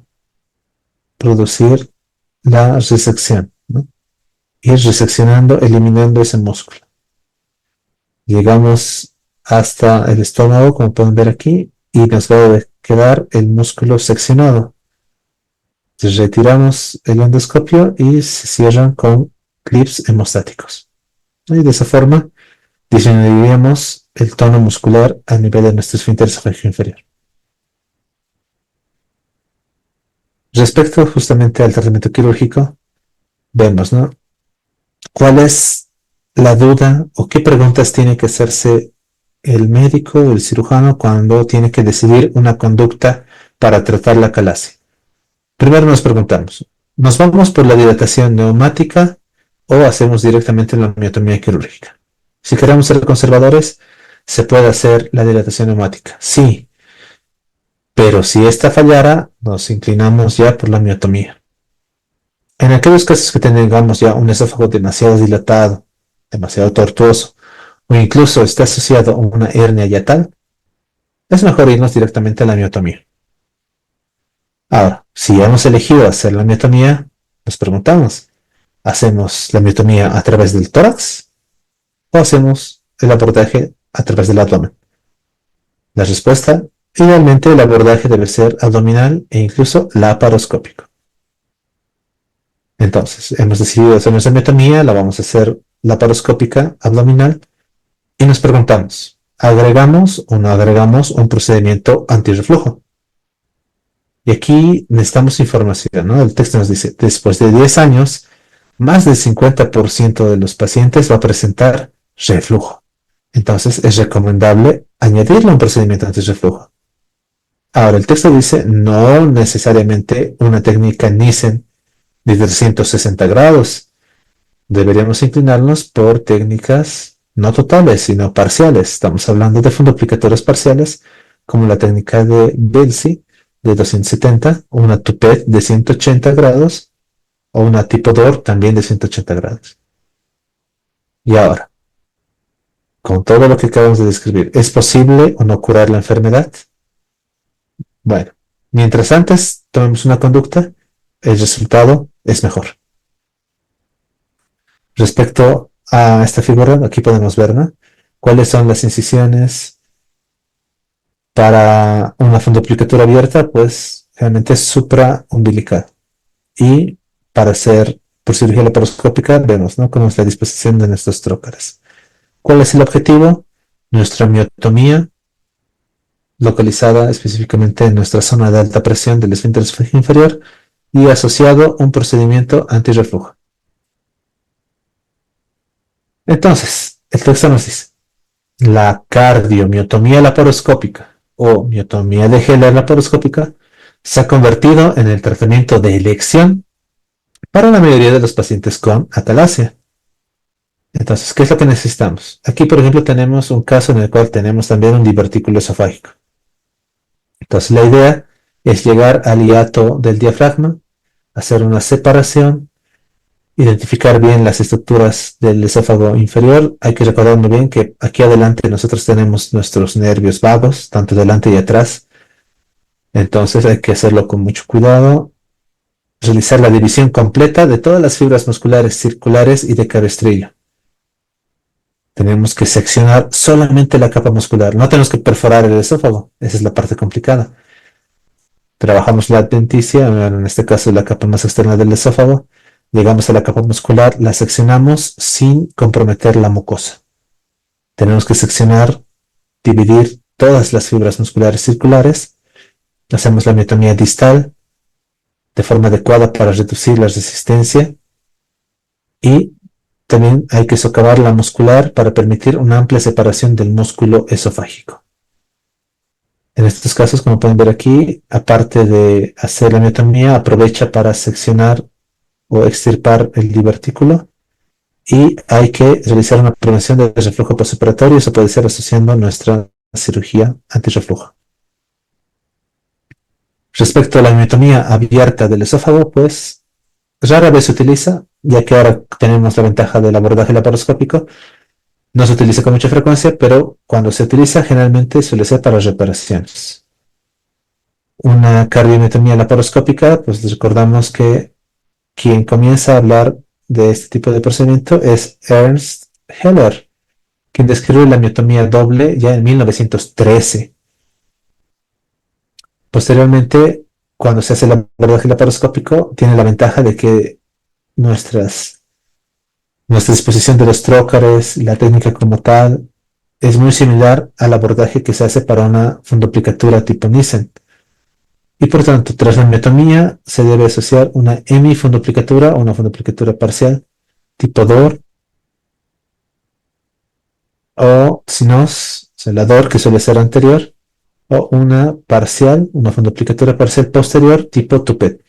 producir la resección, ¿no? Ir reseccionando, eliminando ese músculo. Llegamos hasta el estómago, como pueden ver aquí, y nos va a quedar el músculo seccionado. Retiramos el endoscopio y se cierran con clips hemostáticos. Y de esa forma disminuiríamos el tono muscular a nivel de nuestro esfínter esofágico inferior. Respecto justamente al tratamiento quirúrgico, vemos, ¿no? ¿Cuál es la duda o qué preguntas tiene que hacerse el médico o el cirujano cuando tiene que decidir una conducta para tratar la calasia? Primero nos preguntamos, ¿nos vamos por la dilatación neumática o hacemos directamente la miotomía quirúrgica? Si queremos ser conservadores, se puede hacer la dilatación neumática, sí, pero si esta fallara, nos inclinamos ya por la miotomía. En aquellos casos que tengamos ya un esófago demasiado dilatado, demasiado tortuoso, o incluso está asociado a una hernia yatal, es mejor irnos directamente a la miotomía. Ahora, si hemos elegido hacer la miotomía, nos preguntamos, ¿hacemos la miotomía a través del tórax o hacemos el abordaje a través del abdomen? La respuesta, idealmente el abordaje debe ser abdominal e incluso laparoscópico. Entonces, hemos decidido hacer nuestra miotomía, la vamos a hacer laparoscópica abdominal y nos preguntamos, ¿agregamos o no agregamos un procedimiento antirreflujo? Y aquí necesitamos información, ¿no? El texto nos dice, después de 10 años, más del 50% de los pacientes va a presentar reflujo. Entonces, es recomendable añadirle un procedimiento antirreflujo. Ahora, el texto dice, no necesariamente una técnica Nissen de 360 grados. Deberíamos inclinarnos por técnicas no totales, sino parciales. Estamos hablando de fundoaplicaturas parciales, como la técnica de Belsy de 270, o una Toupet de 180 grados, o una tipo DOR también de 180 grados. Y ahora, con todo lo que acabamos de describir, ¿es posible o no curar la enfermedad? Bueno, mientras antes tomemos una conducta, el resultado es mejor. Respecto a esta figura, aquí podemos ver, ¿no? Cuáles son las incisiones para una fundoplicatura abierta, pues realmente es supraumbilical. Y para hacer por cirugía laparoscópica, vemos, ¿no?, cómo es la disposición de nuestros trócares. ¿Cuál es el objetivo? Nuestra miotomía, localizada específicamente en nuestra zona de alta presión del esfínter esofágico inferior y asociado a un procedimiento antirreflujo. Entonces, el texto nos dice, la cardiomiotomía laparoscópica o miotomía de Heller laparoscópica se ha convertido en el tratamiento de elección para la mayoría de los pacientes con atalasia. Entonces, ¿qué es lo que necesitamos? Aquí, por ejemplo, tenemos un caso en el cual tenemos también un divertículo esofágico. Entonces, la idea es llegar al hiato del diafragma, hacer una separación, identificar bien las estructuras del esófago inferior. Hay que recordar muy bien que aquí adelante nosotros tenemos nuestros nervios vagos, tanto delante y atrás. Entonces hay que hacerlo con mucho cuidado, realizar la división completa de todas las fibras musculares circulares y de cabestrillo. Tenemos que seccionar solamente la capa muscular, no tenemos que perforar el esófago, esa es la parte complicada. Trabajamos la adventicia, en este caso la capa más externa del esófago, llegamos a la capa muscular, la seccionamos sin comprometer la mucosa. Tenemos que seccionar, dividir todas las fibras musculares circulares, hacemos la miotomía distal de forma adecuada para reducir la resistencia y también hay que socavar la muscular para permitir una amplia separación del músculo esofágico. En estos casos, como pueden ver aquí, aparte de hacer la miotomía, aprovecha para seccionar o extirpar el divertículo y hay que realizar una prevención del reflujo postoperatorio. Eso puede ser asociando nuestra cirugía antirreflujo. Respecto a la miotomía abierta del esófago, pues rara vez se utiliza, ya que ahora tenemos la ventaja del abordaje laparoscópico. No se utiliza con mucha frecuencia, pero cuando se utiliza generalmente suele ser para reparaciones. Una cardiomiotomía laparoscópica, pues recordamos que quien comienza a hablar de este tipo de procedimiento es Ernst Heller, quien describe la miotomía doble ya en 1913. Posteriormente, cuando se hace el abordaje laparoscópico, tiene la ventaja de que nuestra disposición de los trócares, la técnica como tal, es muy similar al abordaje que se hace para una fundoplicatura tipo Nissen. Y por tanto, tras la miotomía se debe asociar una hemifundoplicatura o una fundoplicatura parcial tipo DOR o si no, la DOR que suele ser anterior o una parcial, una fundoplicatura parcial posterior tipo Toupet.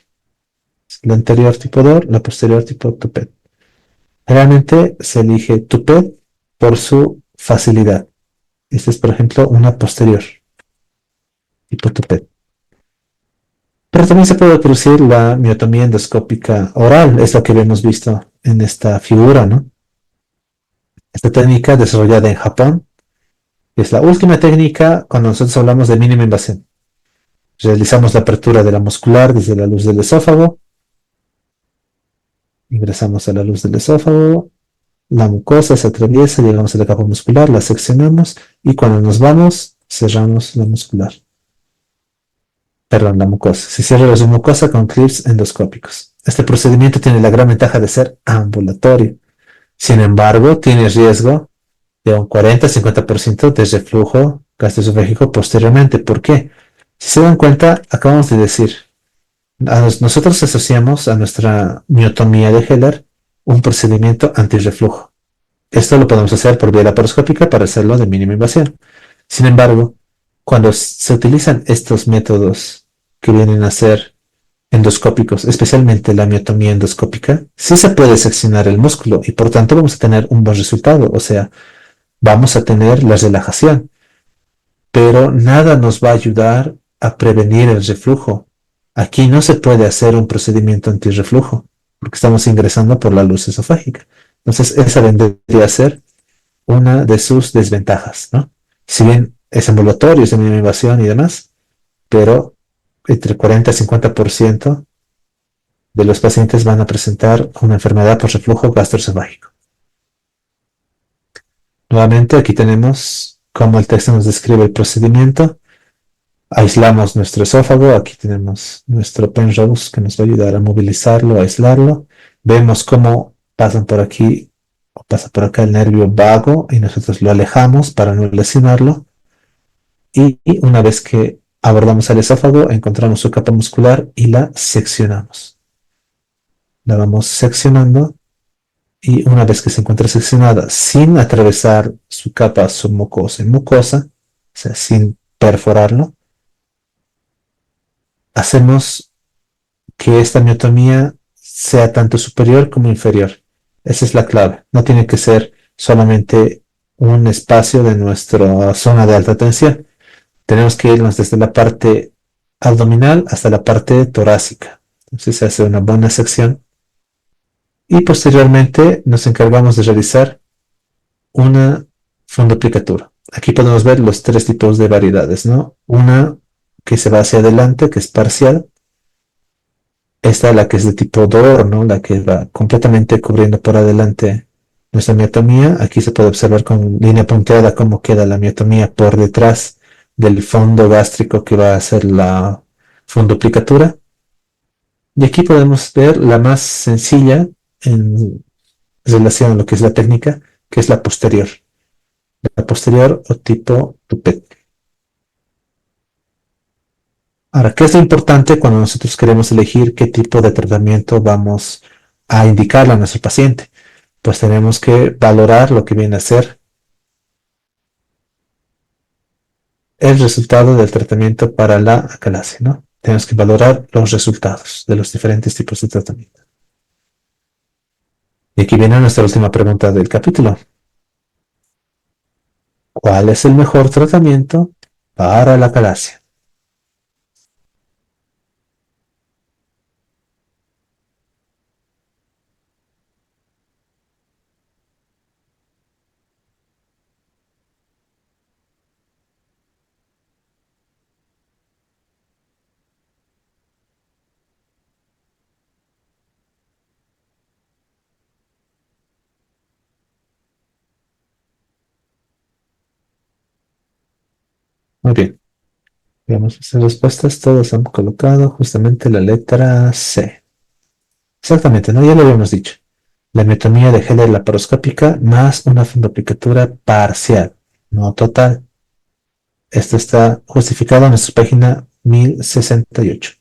La anterior tipo DOR, la posterior tipo Toupet. Realmente se elige Toupet por su facilidad. Esta es, por ejemplo, una posterior tipo Toupet. Pero también se puede producir la miotomía endoscópica oral, es lo que hemos visto en esta figura, ¿no? Esta técnica desarrollada en Japón es la última técnica cuando nosotros hablamos de mínima invasión. Realizamos la apertura de la muscular desde la luz del esófago, ingresamos a la luz del esófago, la mucosa se atraviesa, llegamos a la capa muscular, la seccionamos y cuando nos vamos cerramos la muscular. Perdón, la mucosa. Se cierra la submucosa con clips endoscópicos. Este procedimiento tiene la gran ventaja de ser ambulatorio. Sin embargo, tiene riesgo de un 40-50% de reflujo gastroesofágico posteriormente. ¿Por qué? Si se dan cuenta, acabamos de decir, nosotros asociamos a nuestra miotomía de Heller un procedimiento antirreflujo. Esto lo podemos hacer por vía laparoscópica para hacerlo de mínima invasión. Sin embargo, cuando se utilizan estos métodos que vienen a ser endoscópicos, especialmente la miotomía endoscópica, sí se puede seccionar el músculo y por tanto vamos a tener un buen resultado, o sea, vamos a tener la relajación, pero nada nos va a ayudar a prevenir el reflujo. Aquí no se puede hacer un procedimiento antirreflujo porque estamos ingresando por la luz esofágica. Entonces, esa vendría a ser una de sus desventajas, ¿no? Si bien es ambulatorio, es de mínima invasión y demás, pero entre 40 y 50% de los pacientes van a presentar una enfermedad por reflujo gastroesofágico. Nuevamente, aquí tenemos cómo el texto nos describe el procedimiento. Aislamos nuestro esófago, aquí tenemos nuestro Penrose que nos va a ayudar a movilizarlo, a aislarlo. Vemos cómo pasan por aquí o pasa por acá el nervio vago y nosotros lo alejamos para no lesionarlo. Y una vez que abordamos el esófago, encontramos su capa muscular y la seccionamos. La vamos seccionando y una vez que se encuentra seccionada sin atravesar su capa submucosa y mucosa, o sea, sin perforarlo, hacemos que esta miotomía sea tanto superior como inferior. Esa es la clave. No tiene que ser solamente un espacio de nuestra zona de alta tensión. Tenemos que irnos desde la parte abdominal hasta la parte torácica. Entonces se hace una buena sección y posteriormente nos encargamos de realizar una fundoplicatura. Aquí podemos ver los tres tipos de variedades, ¿no? Una que se va hacia adelante, que es parcial. Esta es la que es de tipo Dor, ¿no? La que va completamente cubriendo por adelante nuestra miotomía. Aquí se puede observar con línea punteada cómo queda la miotomía por detrás del fondo gástrico que va a ser la fundoplicatura. Y aquí podemos ver la más sencilla en relación a lo que es la técnica, que es la posterior. La posterior o tipo tupet. Ahora, ¿qué es lo importante cuando nosotros queremos elegir qué tipo de tratamiento vamos a indicarle a nuestro paciente? Pues tenemos que valorar lo que viene a ser el resultado del tratamiento para la acalasia, ¿no? Tenemos que valorar los resultados de los diferentes tipos de tratamiento. Y aquí viene nuestra última pregunta del capítulo. ¿Cuál es el mejor tratamiento para la acalasia? Muy bien. Veamos estas respuestas. Todos han colocado justamente la letra C. Exactamente, ¿no? Ya lo habíamos dicho. La miotomía de Heller laparoscópica más una fundoplicatura parcial, no total. Esto está justificado en nuestra página 1068.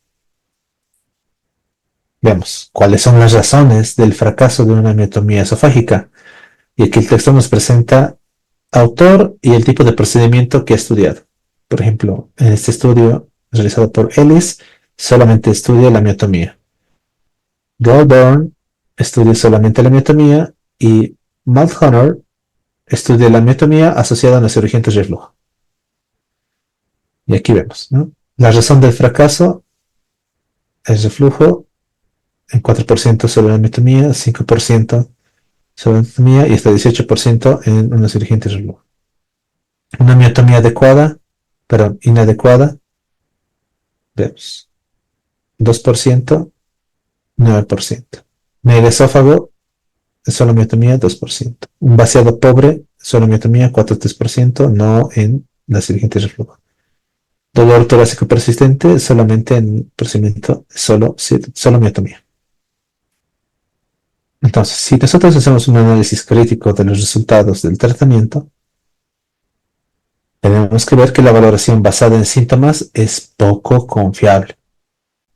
Veamos, ¿cuáles son las razones del fracaso de una miotomía esofágica? Y aquí el texto nos presenta autor y el tipo de procedimiento que ha estudiado. Por ejemplo, en este estudio realizado por Ellis, solamente estudia la miotomía. Goldborn estudia solamente la miotomía y Mulhonor estudia la miotomía asociada a una cirugía de reflujo. Y aquí vemos, ¿no? La razón del fracaso es reflujo, en 4% sobre la miotomía, 5% sobre la miotomía y hasta 18% en una cirugía de reflujo. Una miotomía adecuada, perdón, inadecuada, vemos, 2%, 9%. Medio esófago, solo miotomía, 2%. Un vaciado pobre, solo miotomía, 4,3%, no en la cirugía de reflujo. Dolor torácico persistente, solamente en procedimiento, solo miotomía. Entonces, si nosotros hacemos un análisis crítico de los resultados del tratamiento, tenemos que ver que la valoración basada en síntomas es poco confiable,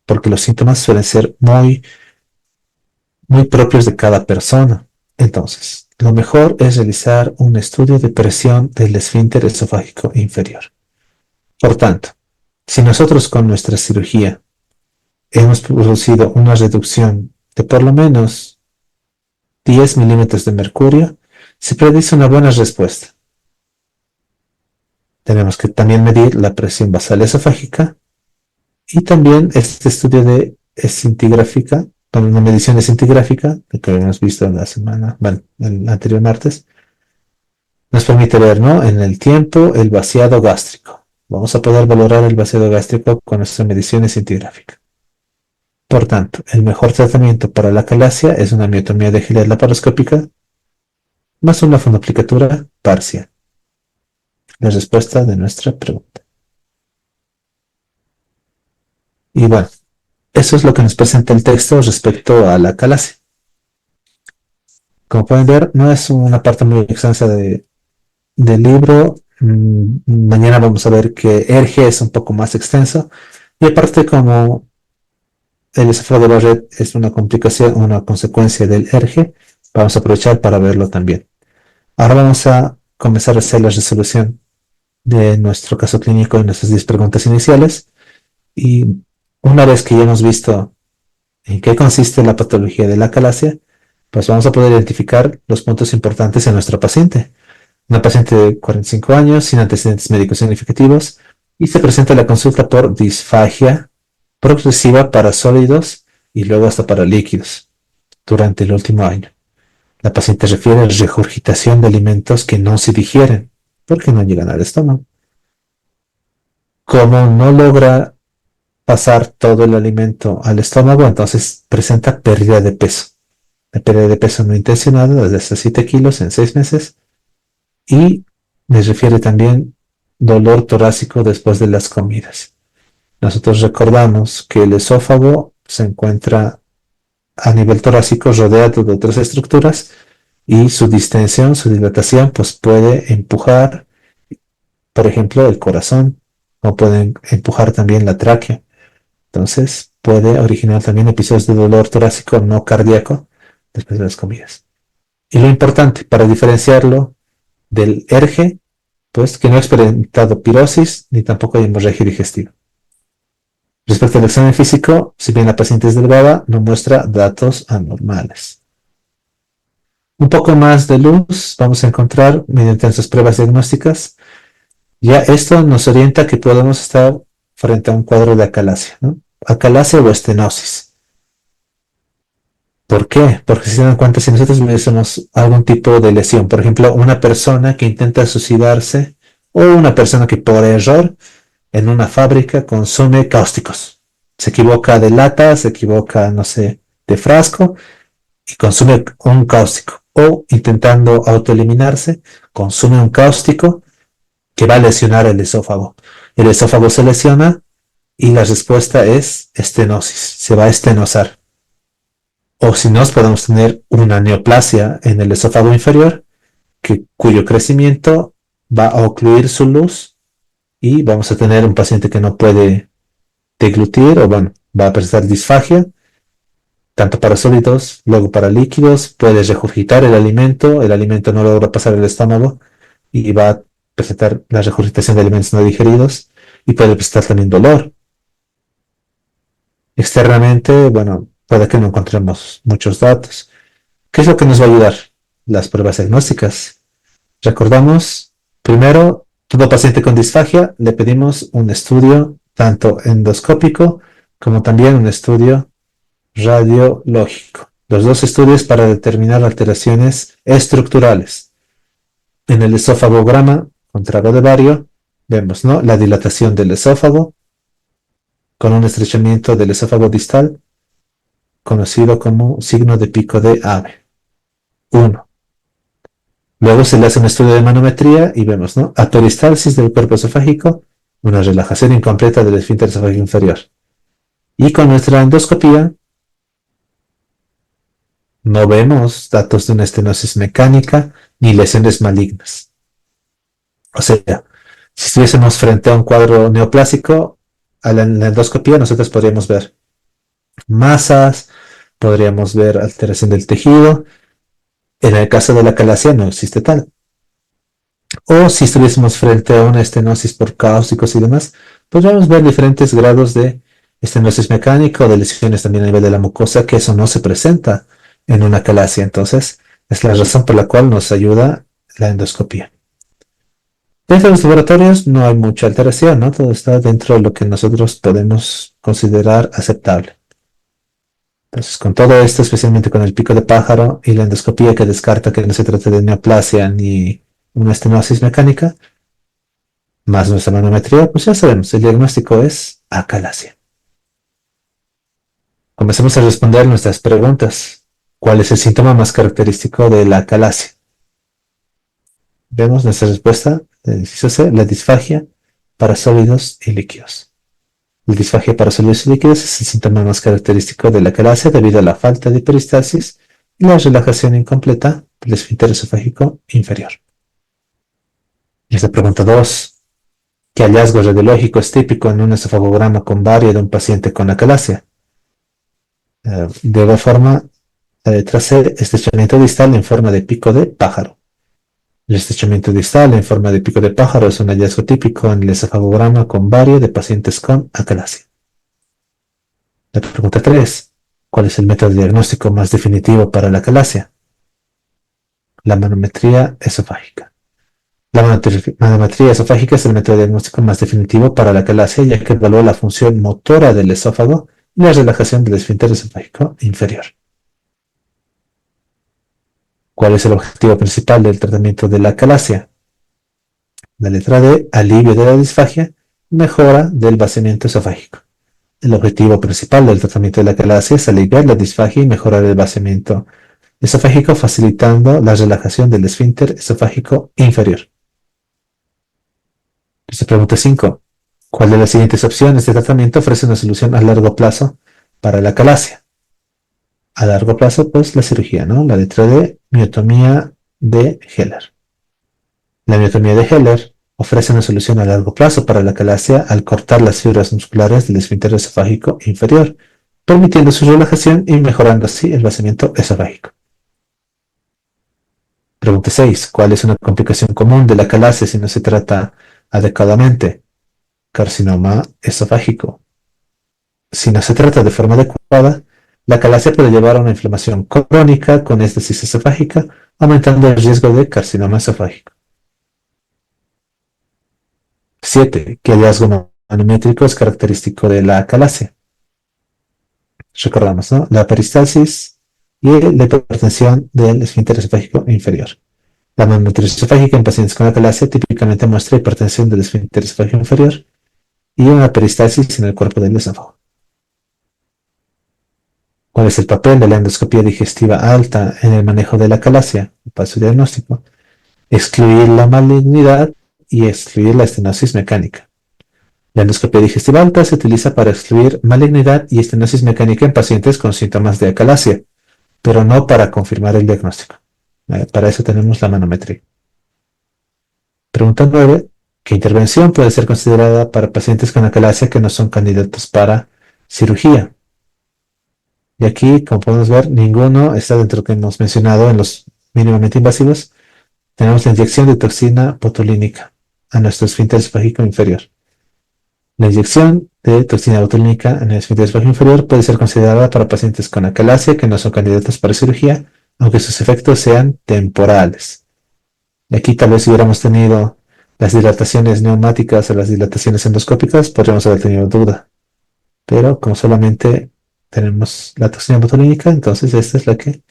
porque los síntomas suelen ser muy propios de cada persona. Entonces, lo mejor es realizar un estudio de presión del esfínter esofágico inferior. Por tanto, si nosotros con nuestra cirugía hemos producido una reducción de por lo menos 10 milímetros de mercurio, se predice una buena respuesta. Tenemos que también medir la presión basal esofágica y también este estudio de escintigráfica, con una medición escintigráfica, que habíamos visto en la semana, bueno, el anterior martes, nos permite ver, ¿no? En el tiempo el vaciado gástrico. Vamos a poder valorar el vaciado gástrico con nuestra medición escintigráfica. Por tanto, el mejor tratamiento para la acalasia es una miotomía de Gilead laparoscópica más una fundoplicatura parcial. La respuesta de nuestra pregunta. Y bueno, eso es lo que nos presenta el texto respecto a la acalasia. Como pueden ver, no es una parte muy extensa del libro. Mañana vamos a ver que ERGE es un poco más extenso. Y aparte, como el esófago de Barrett es una complicación, una consecuencia del ERGE, vamos a aprovechar para verlo también. Ahora vamos a comenzar a hacer la resolución de nuestro caso clínico en nuestras 10 preguntas iniciales. Y una vez que ya hemos visto en qué consiste la patología de la acalasia, pues vamos a poder identificar los puntos importantes en nuestro paciente. Una paciente de 45 años, sin antecedentes médicos significativos, y se presenta a la consulta por disfagia progresiva para sólidos y luego hasta para líquidos durante el último año. La paciente refiere a regurgitación de alimentos que no se digieren porque no llegan al estómago. Como no logra pasar todo el alimento al estómago, entonces presenta pérdida de peso. La pérdida de peso no intencionada desde hasta 7 kilos en 6 meses. Y les refiere también dolor torácico después de las comidas. Nosotros recordamos que el esófago se encuentra a nivel torácico rodeado de otras estructuras y su distensión, su dilatación, pues puede empujar, por ejemplo, el corazón o puede empujar también la tráquea. Entonces puede originar también episodios de dolor torácico no cardíaco después de las comidas. Y lo importante para diferenciarlo del ERGE, pues que no ha experimentado pirosis ni tampoco hay hemorragia digestiva. Respecto al examen físico, si bien la paciente es delgada, no muestra datos anormales. Un poco más de luz vamos a encontrar mediante nuestras pruebas diagnósticas. Ya esto nos orienta a que podemos estar frente a un cuadro de acalasia, ¿no? Acalasia o estenosis. ¿Por qué? Porque si se dan cuenta, si nosotros tuviésemos algún tipo de lesión, por ejemplo, una persona que intenta suicidarse o una persona que por error en una fábrica consume cáusticos. Se equivoca de lata, se equivoca, no sé, de frasco y consume un cáustico. O intentando autoeliminarse, consume un cáustico que va a lesionar el esófago. El esófago se lesiona y la respuesta es estenosis, se va a estenosar. O si no, podemos tener una neoplasia en el esófago inferior, cuyo crecimiento va a ocluir su luz y vamos a tener un paciente que no puede deglutir o bueno, va a presentar disfagia, tanto para sólidos, luego para líquidos, puede regurgitar el alimento no logra pasar el estómago y va a presentar la regurgitación de alimentos no digeridos y puede presentar también dolor. Externamente, bueno, puede que no encontremos muchos datos. ¿Qué es lo que nos va a ayudar? Las pruebas diagnósticas. Recordamos, primero, todo paciente con disfagia le pedimos un estudio tanto endoscópico como también un estudio radiológico. Los dos estudios para determinar alteraciones estructurales. En el esofagograma con trago de bario vemos, ¿no?, la dilatación del esófago con un estrechamiento del esófago distal conocido como signo de pico de ave. 1. Luego se le hace un estudio de manometría y vemos, ¿no?, atoristalsis del cuerpo esofágico, una relajación incompleta del esfínter esofágico inferior. Y con nuestra endoscopía no vemos datos de una estenosis mecánica ni lesiones malignas. O sea, si estuviésemos frente a un cuadro neoplásico, a la endoscopía nosotros podríamos ver masas, podríamos ver alteración del tejido. En el caso de la acalasia no existe tal. O si estuviésemos frente a una estenosis por cáusticos y demás, podríamos ver diferentes grados de estenosis mecánica o de lesiones también a nivel de la mucosa, que eso no se presenta en una acalasia. Entonces, es la razón por la cual nos ayuda la endoscopía. Dentro de los laboratorios no hay mucha alteración, ¿no? Todo está dentro de lo que nosotros podemos considerar aceptable. Entonces, con todo esto, especialmente con el pico de pájaro y la endoscopía que descarta que no se trate de neoplasia ni una estenosis mecánica, más nuestra manometría, pues ya sabemos, el diagnóstico es acalasia. Comencemos a responder nuestras preguntas. ¿Cuál es el síntoma más característico de la acalasia? Vemos nuestra respuesta, la disfagia para sólidos y líquidos. La disfagia para sólidos y líquidos es el síntoma más característico de la acalasia debido a la falta de peristalsis y la relajación incompleta del esfínter esofágico inferior. Y esta pregunta 2. ¿Qué hallazgo radiológico es típico en un esofagograma con bario de un paciente con acalasia? De igual forma, la letra C, estrechamiento distal en forma de pico de pájaro. El estrechamiento distal en forma de pico de pájaro es un hallazgo típico en el esofagograma con bario de pacientes con acalasia. La pregunta 3. ¿Cuál es el método diagnóstico más definitivo para la acalasia? La manometría esofágica. La manometría esofágica es el método diagnóstico más definitivo para la acalasia, ya que evalúa la función motora del esófago y la relajación del esfínter esofágico inferior. ¿Cuál es el objetivo principal del tratamiento de la acalasia? La letra D, alivio de la disfagia, mejora del vaciamiento esofágico. El objetivo principal del tratamiento de la acalasia es aliviar la disfagia y mejorar el vaciamiento esofágico, facilitando la relajación del esfínter esofágico inferior. Pregunta 5. ¿Cuál de las siguientes opciones de tratamiento ofrece una solución a largo plazo para la acalasia? A largo plazo, pues la cirugía, ¿no? La letra D, miotomía de Heller. La miotomía de Heller ofrece una solución a largo plazo para la acalasia al cortar las fibras musculares del esfínter esofágico inferior, permitiendo su relajación y mejorando así el vaciamiento esofágico. Pregunta 6. ¿Cuál es una complicación común de la acalasia si no se trata adecuadamente? Carcinoma esofágico. Si no se trata de forma adecuada, la acalasia puede llevar a una inflamación crónica con éstasis esofágica, aumentando el riesgo de carcinoma esofágico. 7. ¿Qué hallazgo manométrico es característico de la acalasia? Recordamos, ¿no? La peristalsis y la hipertensión del esfínter esofágico inferior. La manometría esofágica en pacientes con acalasia típicamente muestra hipertensión del esfínter esofágico inferior y una peristalsis en el cuerpo del esófago. ¿Cuál es el papel de la endoscopia digestiva alta en el manejo de la acalasia? Paso diagnóstico. Excluir la malignidad y excluir la estenosis mecánica. La endoscopia digestiva alta se utiliza para excluir malignidad y estenosis mecánica en pacientes con síntomas de acalasia, pero no para confirmar el diagnóstico. Para eso tenemos la manometría. Pregunta 9. ¿Qué intervención puede ser considerada para pacientes con acalasia que no son candidatos para cirugía? Y aquí, como podemos ver, ninguno está dentro de lo que hemos mencionado en los mínimamente invasivos. Tenemos la inyección de toxina botulínica a nuestro esfínter esofágico inferior. La inyección de toxina botulínica en el esfínter esofágico inferior puede ser considerada para pacientes con acalasia que no son candidatos para cirugía, aunque sus efectos sean temporales. Y aquí tal vez si hubiéramos tenido las dilataciones neumáticas o las dilataciones endoscópicas, podríamos haber tenido duda. Pero como solamente tenemos la toxina botulínica, entonces esta es la que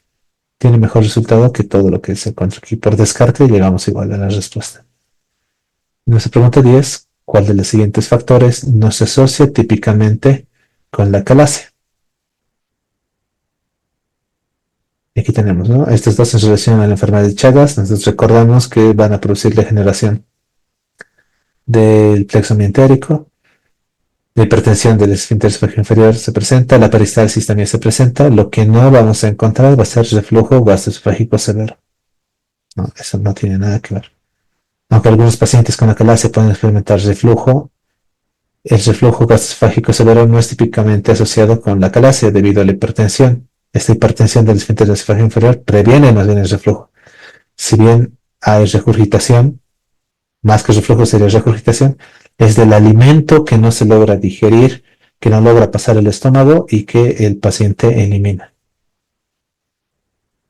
tiene mejor resultado que todo lo que se encuentra aquí. Por descarte llegamos igual a la respuesta. Nuestra pregunta 10. ¿Cuál de los siguientes factores no se asocia típicamente con la acalasia? Y aquí tenemos, ¿no? Estos dos en relación a la enfermedad de Chagas. Nosotros recordamos que van a producir degeneración del plexo mientérico. La hipertensión del esfínter esofágico inferior se presenta, la peristalsis también se presenta. Lo que no vamos a encontrar va a ser reflujo gastroesofágico severo. No, eso no tiene nada que ver. Aunque algunos pacientes con acalasia pueden experimentar reflujo, el reflujo gastroesofágico severo no es típicamente asociado con la acalasia debido a la hipertensión. Esta hipertensión del esfínter esofágico inferior previene más bien el reflujo. Si bien hay regurgitación, más que reflujo sería regurgitación, es del alimento que no se logra digerir, que no logra pasar el estómago y que el paciente elimina.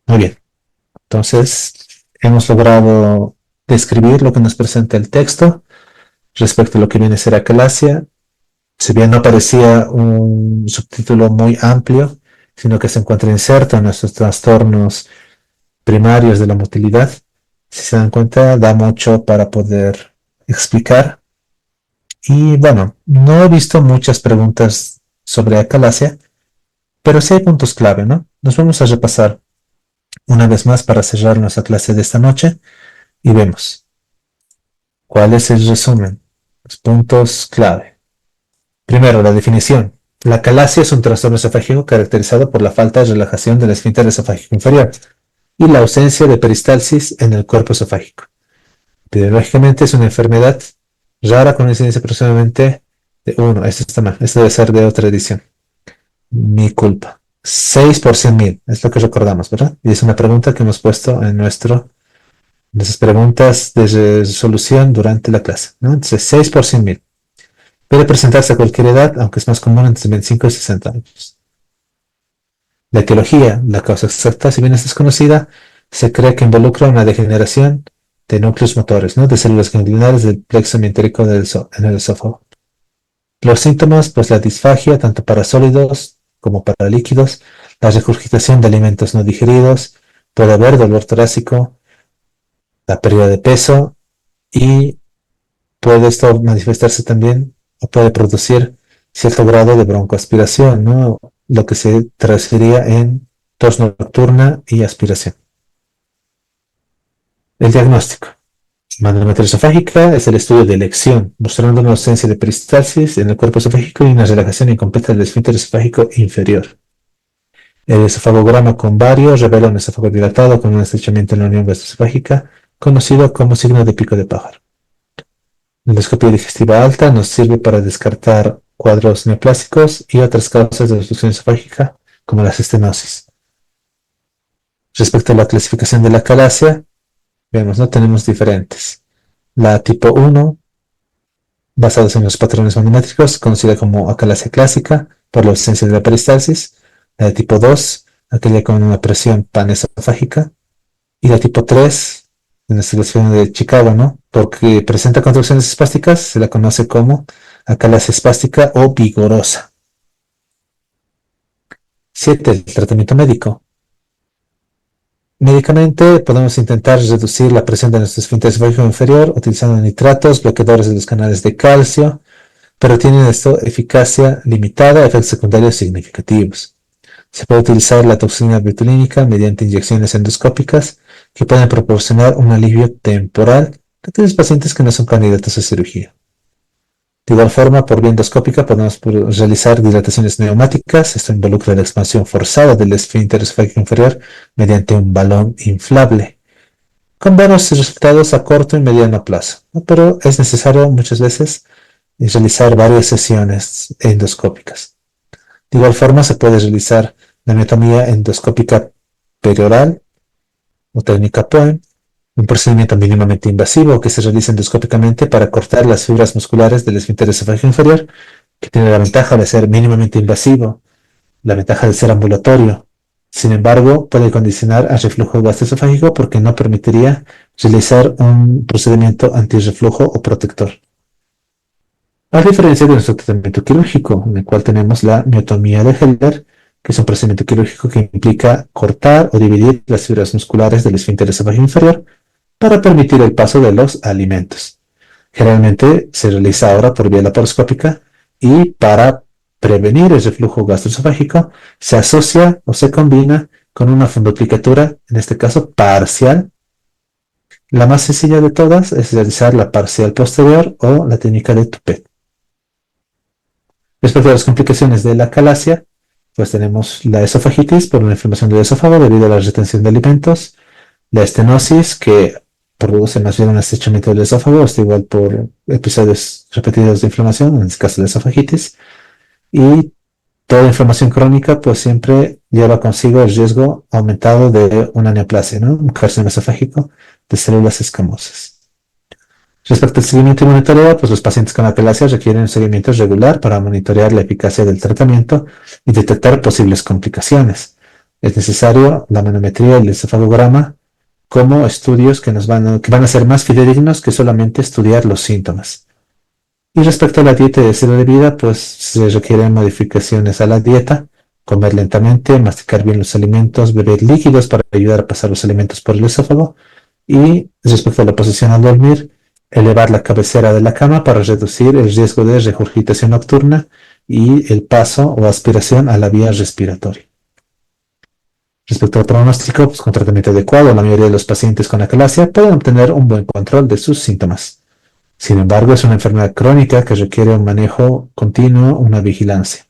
Muy bien, entonces hemos logrado describir lo que nos presenta el texto respecto a lo que viene a ser acalasia. Si bien no parecía un subtítulo muy amplio, sino que se encuentra inserto en nuestros trastornos primarios de la motilidad, si se dan cuenta, da mucho para poder explicar. Y bueno, no he visto muchas preguntas sobre acalasia, pero sí hay puntos clave, ¿no? Nos vamos a repasar una vez más para cerrar nuestra clase de esta noche y vemos cuál es el resumen, los puntos clave. Primero, la definición. La calasia es un trastorno esofágico caracterizado por la falta de relajación del esfínter esofágico inferior y la ausencia de peristalsis en el cuerpo esofágico. Epidemiológicamente es una enfermedad rara con una incidencia aproximadamente de 1. Esto está mal, esto debe ser de otra edición. Mi culpa. 6 por 100.000, es lo que recordamos, ¿verdad? Y es una pregunta que hemos puesto en nuestras preguntas de resolución durante la clase, ¿no? Entonces, 6 por 100.000. Puede presentarse a cualquier edad, aunque es más común entre 25 y 60 años. La etiología, la causa exacta, si bien es desconocida, se cree que involucra una degeneración de núcleos motores, ¿no? De células ganglionares del plexo mientérico en el esófago. Los síntomas, pues la disfagia, tanto para sólidos como para líquidos, la regurgitación de alimentos no digeridos, puede haber dolor torácico, la pérdida de peso y puede esto manifestarse también o puede producir cierto grado de broncoaspiración, ¿no? Lo que se traduciría en tos nocturna y aspiración. El diagnóstico. Manometría esofágica es el estudio de elección, mostrando una ausencia de peristalsis en el cuerpo esofágico y una relajación incompleta del esfínter esofágico inferior. El esofagograma con bario revela un esófago dilatado con un estrechamiento en la unión gastroesofágica, conocido como signo de pico de pájaro. La endoscopia digestiva alta nos sirve para descartar cuadros neoplásicos y otras causas de obstrucción esofágica, como las estenosis. Respecto a la clasificación de la calasia, vemos, ¿no? Tenemos diferentes. La tipo 1, basados en los patrones manométricos, conocida como acalasia clásica por la ausencia de la peristalsis. La de tipo 2, aquella con una presión panesofágica. Y la tipo 3, en la selección de Chicago, ¿no? Porque presenta contracciones espásticas, se la conoce como acalasia espástica o vigorosa. 7. El tratamiento médico. Médicamente podemos intentar reducir la presión de nuestro esfínter esofágico inferior utilizando nitratos, bloqueadores de los canales de calcio, pero tienen esto eficacia limitada, efectos secundarios significativos. Se puede utilizar la toxina botulínica mediante inyecciones endoscópicas que pueden proporcionar un alivio temporal a aquellos pacientes que no son candidatos a cirugía. De igual forma, por vía endoscópica podemos realizar dilataciones neumáticas. Esto involucra la expansión forzada del esfínter esofágico inferior mediante un balón inflable, con buenos resultados a corto y mediano plazo, ¿no? Pero es necesario muchas veces realizar varias sesiones endoscópicas. De igual forma, se puede realizar la miotomía endoscópica perioral o técnica POEM, un procedimiento mínimamente invasivo que se realiza endoscópicamente para cortar las fibras musculares del esfínter esofágico inferior, que tiene la ventaja de ser mínimamente invasivo, la ventaja de ser ambulatorio. Sin embargo, puede condicionar al reflujo gastroesofágico porque no permitiría realizar un procedimiento antirreflujo o protector. A diferencia de nuestro tratamiento quirúrgico, en el cual tenemos la miotomía de Heller, que es un procedimiento quirúrgico que implica cortar o dividir las fibras musculares del esfínter esofágico inferior para permitir el paso de los alimentos. Generalmente se realiza ahora por vía laparoscópica y para prevenir el reflujo gastroesofágico se asocia o se combina con una fundoplicatura, en este caso parcial. La más sencilla de todas es realizar la parcial posterior o la técnica de Toupet. Respecto a las complicaciones de la calasia, pues tenemos la esofagitis por una inflamación del esófago debido a la retención de alimentos, la estenosis que produce más bien un estrechamiento del esófago, esto igual por episodios repetidos de inflamación, en este caso la esofagitis, y toda inflamación crónica pues siempre lleva consigo el riesgo aumentado de una neoplasia, ¿no? Un carcinoma esofágico de células escamosas. Respecto al seguimiento y monitoreo, pues los pacientes con acalasia requieren un seguimiento regular para monitorear la eficacia del tratamiento y detectar posibles complicaciones. Es necesario la manometría y el encefalograma como estudios que van a ser más fidedignos que solamente estudiar los síntomas. Y respecto a la dieta y estilo de vida, pues se requieren modificaciones a la dieta, comer lentamente, masticar bien los alimentos, beber líquidos para ayudar a pasar los alimentos por el esófago y respecto a la posición al dormir, elevar la cabecera de la cama para reducir el riesgo de regurgitación nocturna y el paso o aspiración a la vía respiratoria. Respecto al pronóstico, pues con tratamiento adecuado, la mayoría de los pacientes con acalasia pueden obtener un buen control de sus síntomas. Sin embargo, es una enfermedad crónica que requiere un manejo continuo, una vigilancia.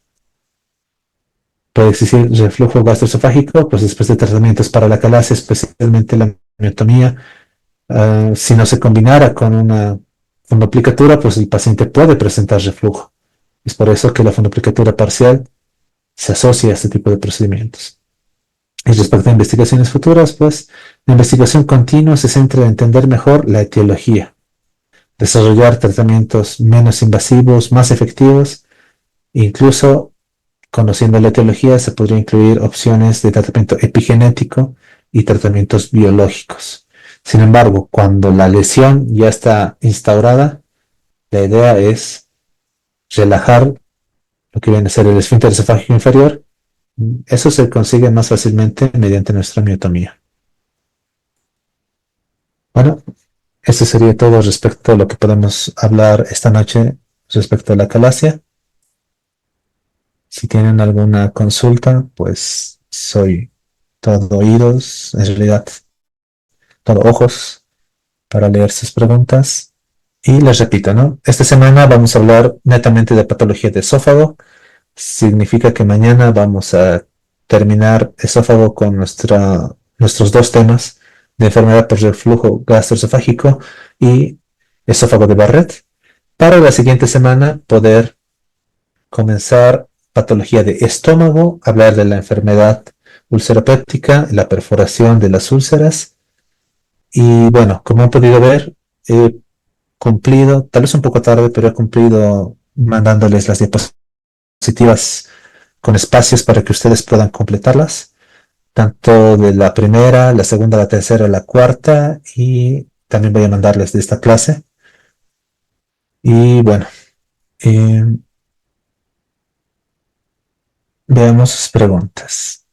Puede existir reflujo gastroesofágico, pues después de tratamientos para la calasia, especialmente la miotomía. Si no se combinara con una fundoplicatura, pues el paciente puede presentar reflujo. Es por eso que la fundoplicatura parcial se asocia a este tipo de procedimientos. Y respecto a investigaciones futuras, pues la investigación continua se centra en entender mejor la etiología, desarrollar tratamientos menos invasivos, más efectivos, e incluso conociendo la etiología se podría incluir opciones de tratamiento epigenético y tratamientos biológicos. Sin embargo, cuando la lesión ya está instaurada, la idea es relajar lo que viene a ser el esfínter esofágico inferior. Eso se consigue más fácilmente mediante nuestra miotomía. Bueno, esto sería todo respecto a lo que podemos hablar esta noche respecto a la calasia. Si tienen alguna consulta, pues soy todo oídos, en realidad todo ojos para leer sus preguntas. Y les repito, ¿no? Esta semana vamos a hablar netamente de patología de esófago. Significa que mañana vamos a terminar esófago con nuestros dos temas de enfermedad por reflujo gastroesofágico y esófago de Barrett. Para la siguiente semana poder comenzar patología de estómago, hablar de la enfermedad ulceropéptica, la perforación de las úlceras. Y bueno, como han podido ver, he cumplido, tal vez un poco tarde, pero he cumplido mandándoles las diapositivas con espacios para que ustedes puedan completarlas, tanto de la primera, la segunda, la tercera, la cuarta, y también voy a mandarles de esta clase. Y bueno, eh, veamos sus preguntas.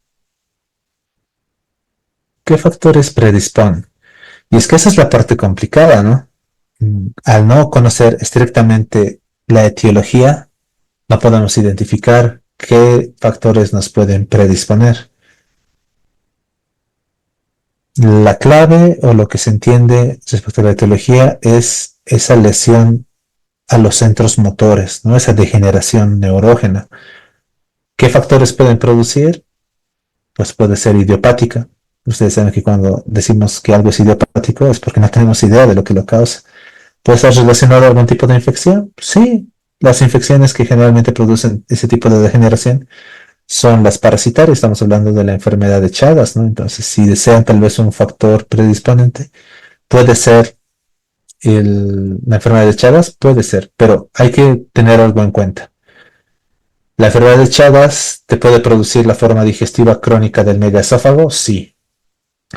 ¿Qué factores predisponen? Y es que esa es la parte complicada, ¿no? Al no conocer estrictamente la etiología, no podemos identificar qué factores nos pueden predisponer. La clave o lo que se entiende respecto a la etiología es esa lesión a los centros motores, ¿no? Esa degeneración neurógena. ¿Qué factores pueden producir? Pues puede ser idiopática. Ustedes saben que cuando decimos que algo es idiopático es porque no tenemos idea de lo que lo causa. ¿Puede estar relacionado a algún tipo de infección? Sí. Las infecciones que generalmente producen ese tipo de degeneración son las parasitarias. Estamos hablando de la enfermedad de Chagas, ¿no? Entonces, si desean tal vez un factor predisponente, puede ser la enfermedad de Chagas, puede ser, pero hay que tener algo en cuenta. ¿La enfermedad de Chagas te puede producir la forma digestiva crónica del megaesófago? Sí.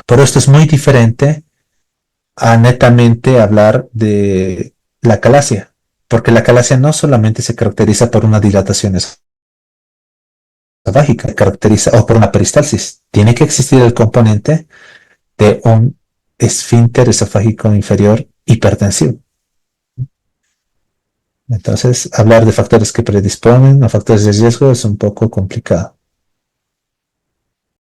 Pero esto es muy diferente a netamente hablar de la calasia, porque la calasia no solamente se caracteriza por una dilatación esofágica, se caracteriza o por una peristalsis. Tiene que existir el componente de un esfínter esofágico inferior hipertensivo. Entonces, hablar de factores que predisponen a factores de riesgo es un poco complicado.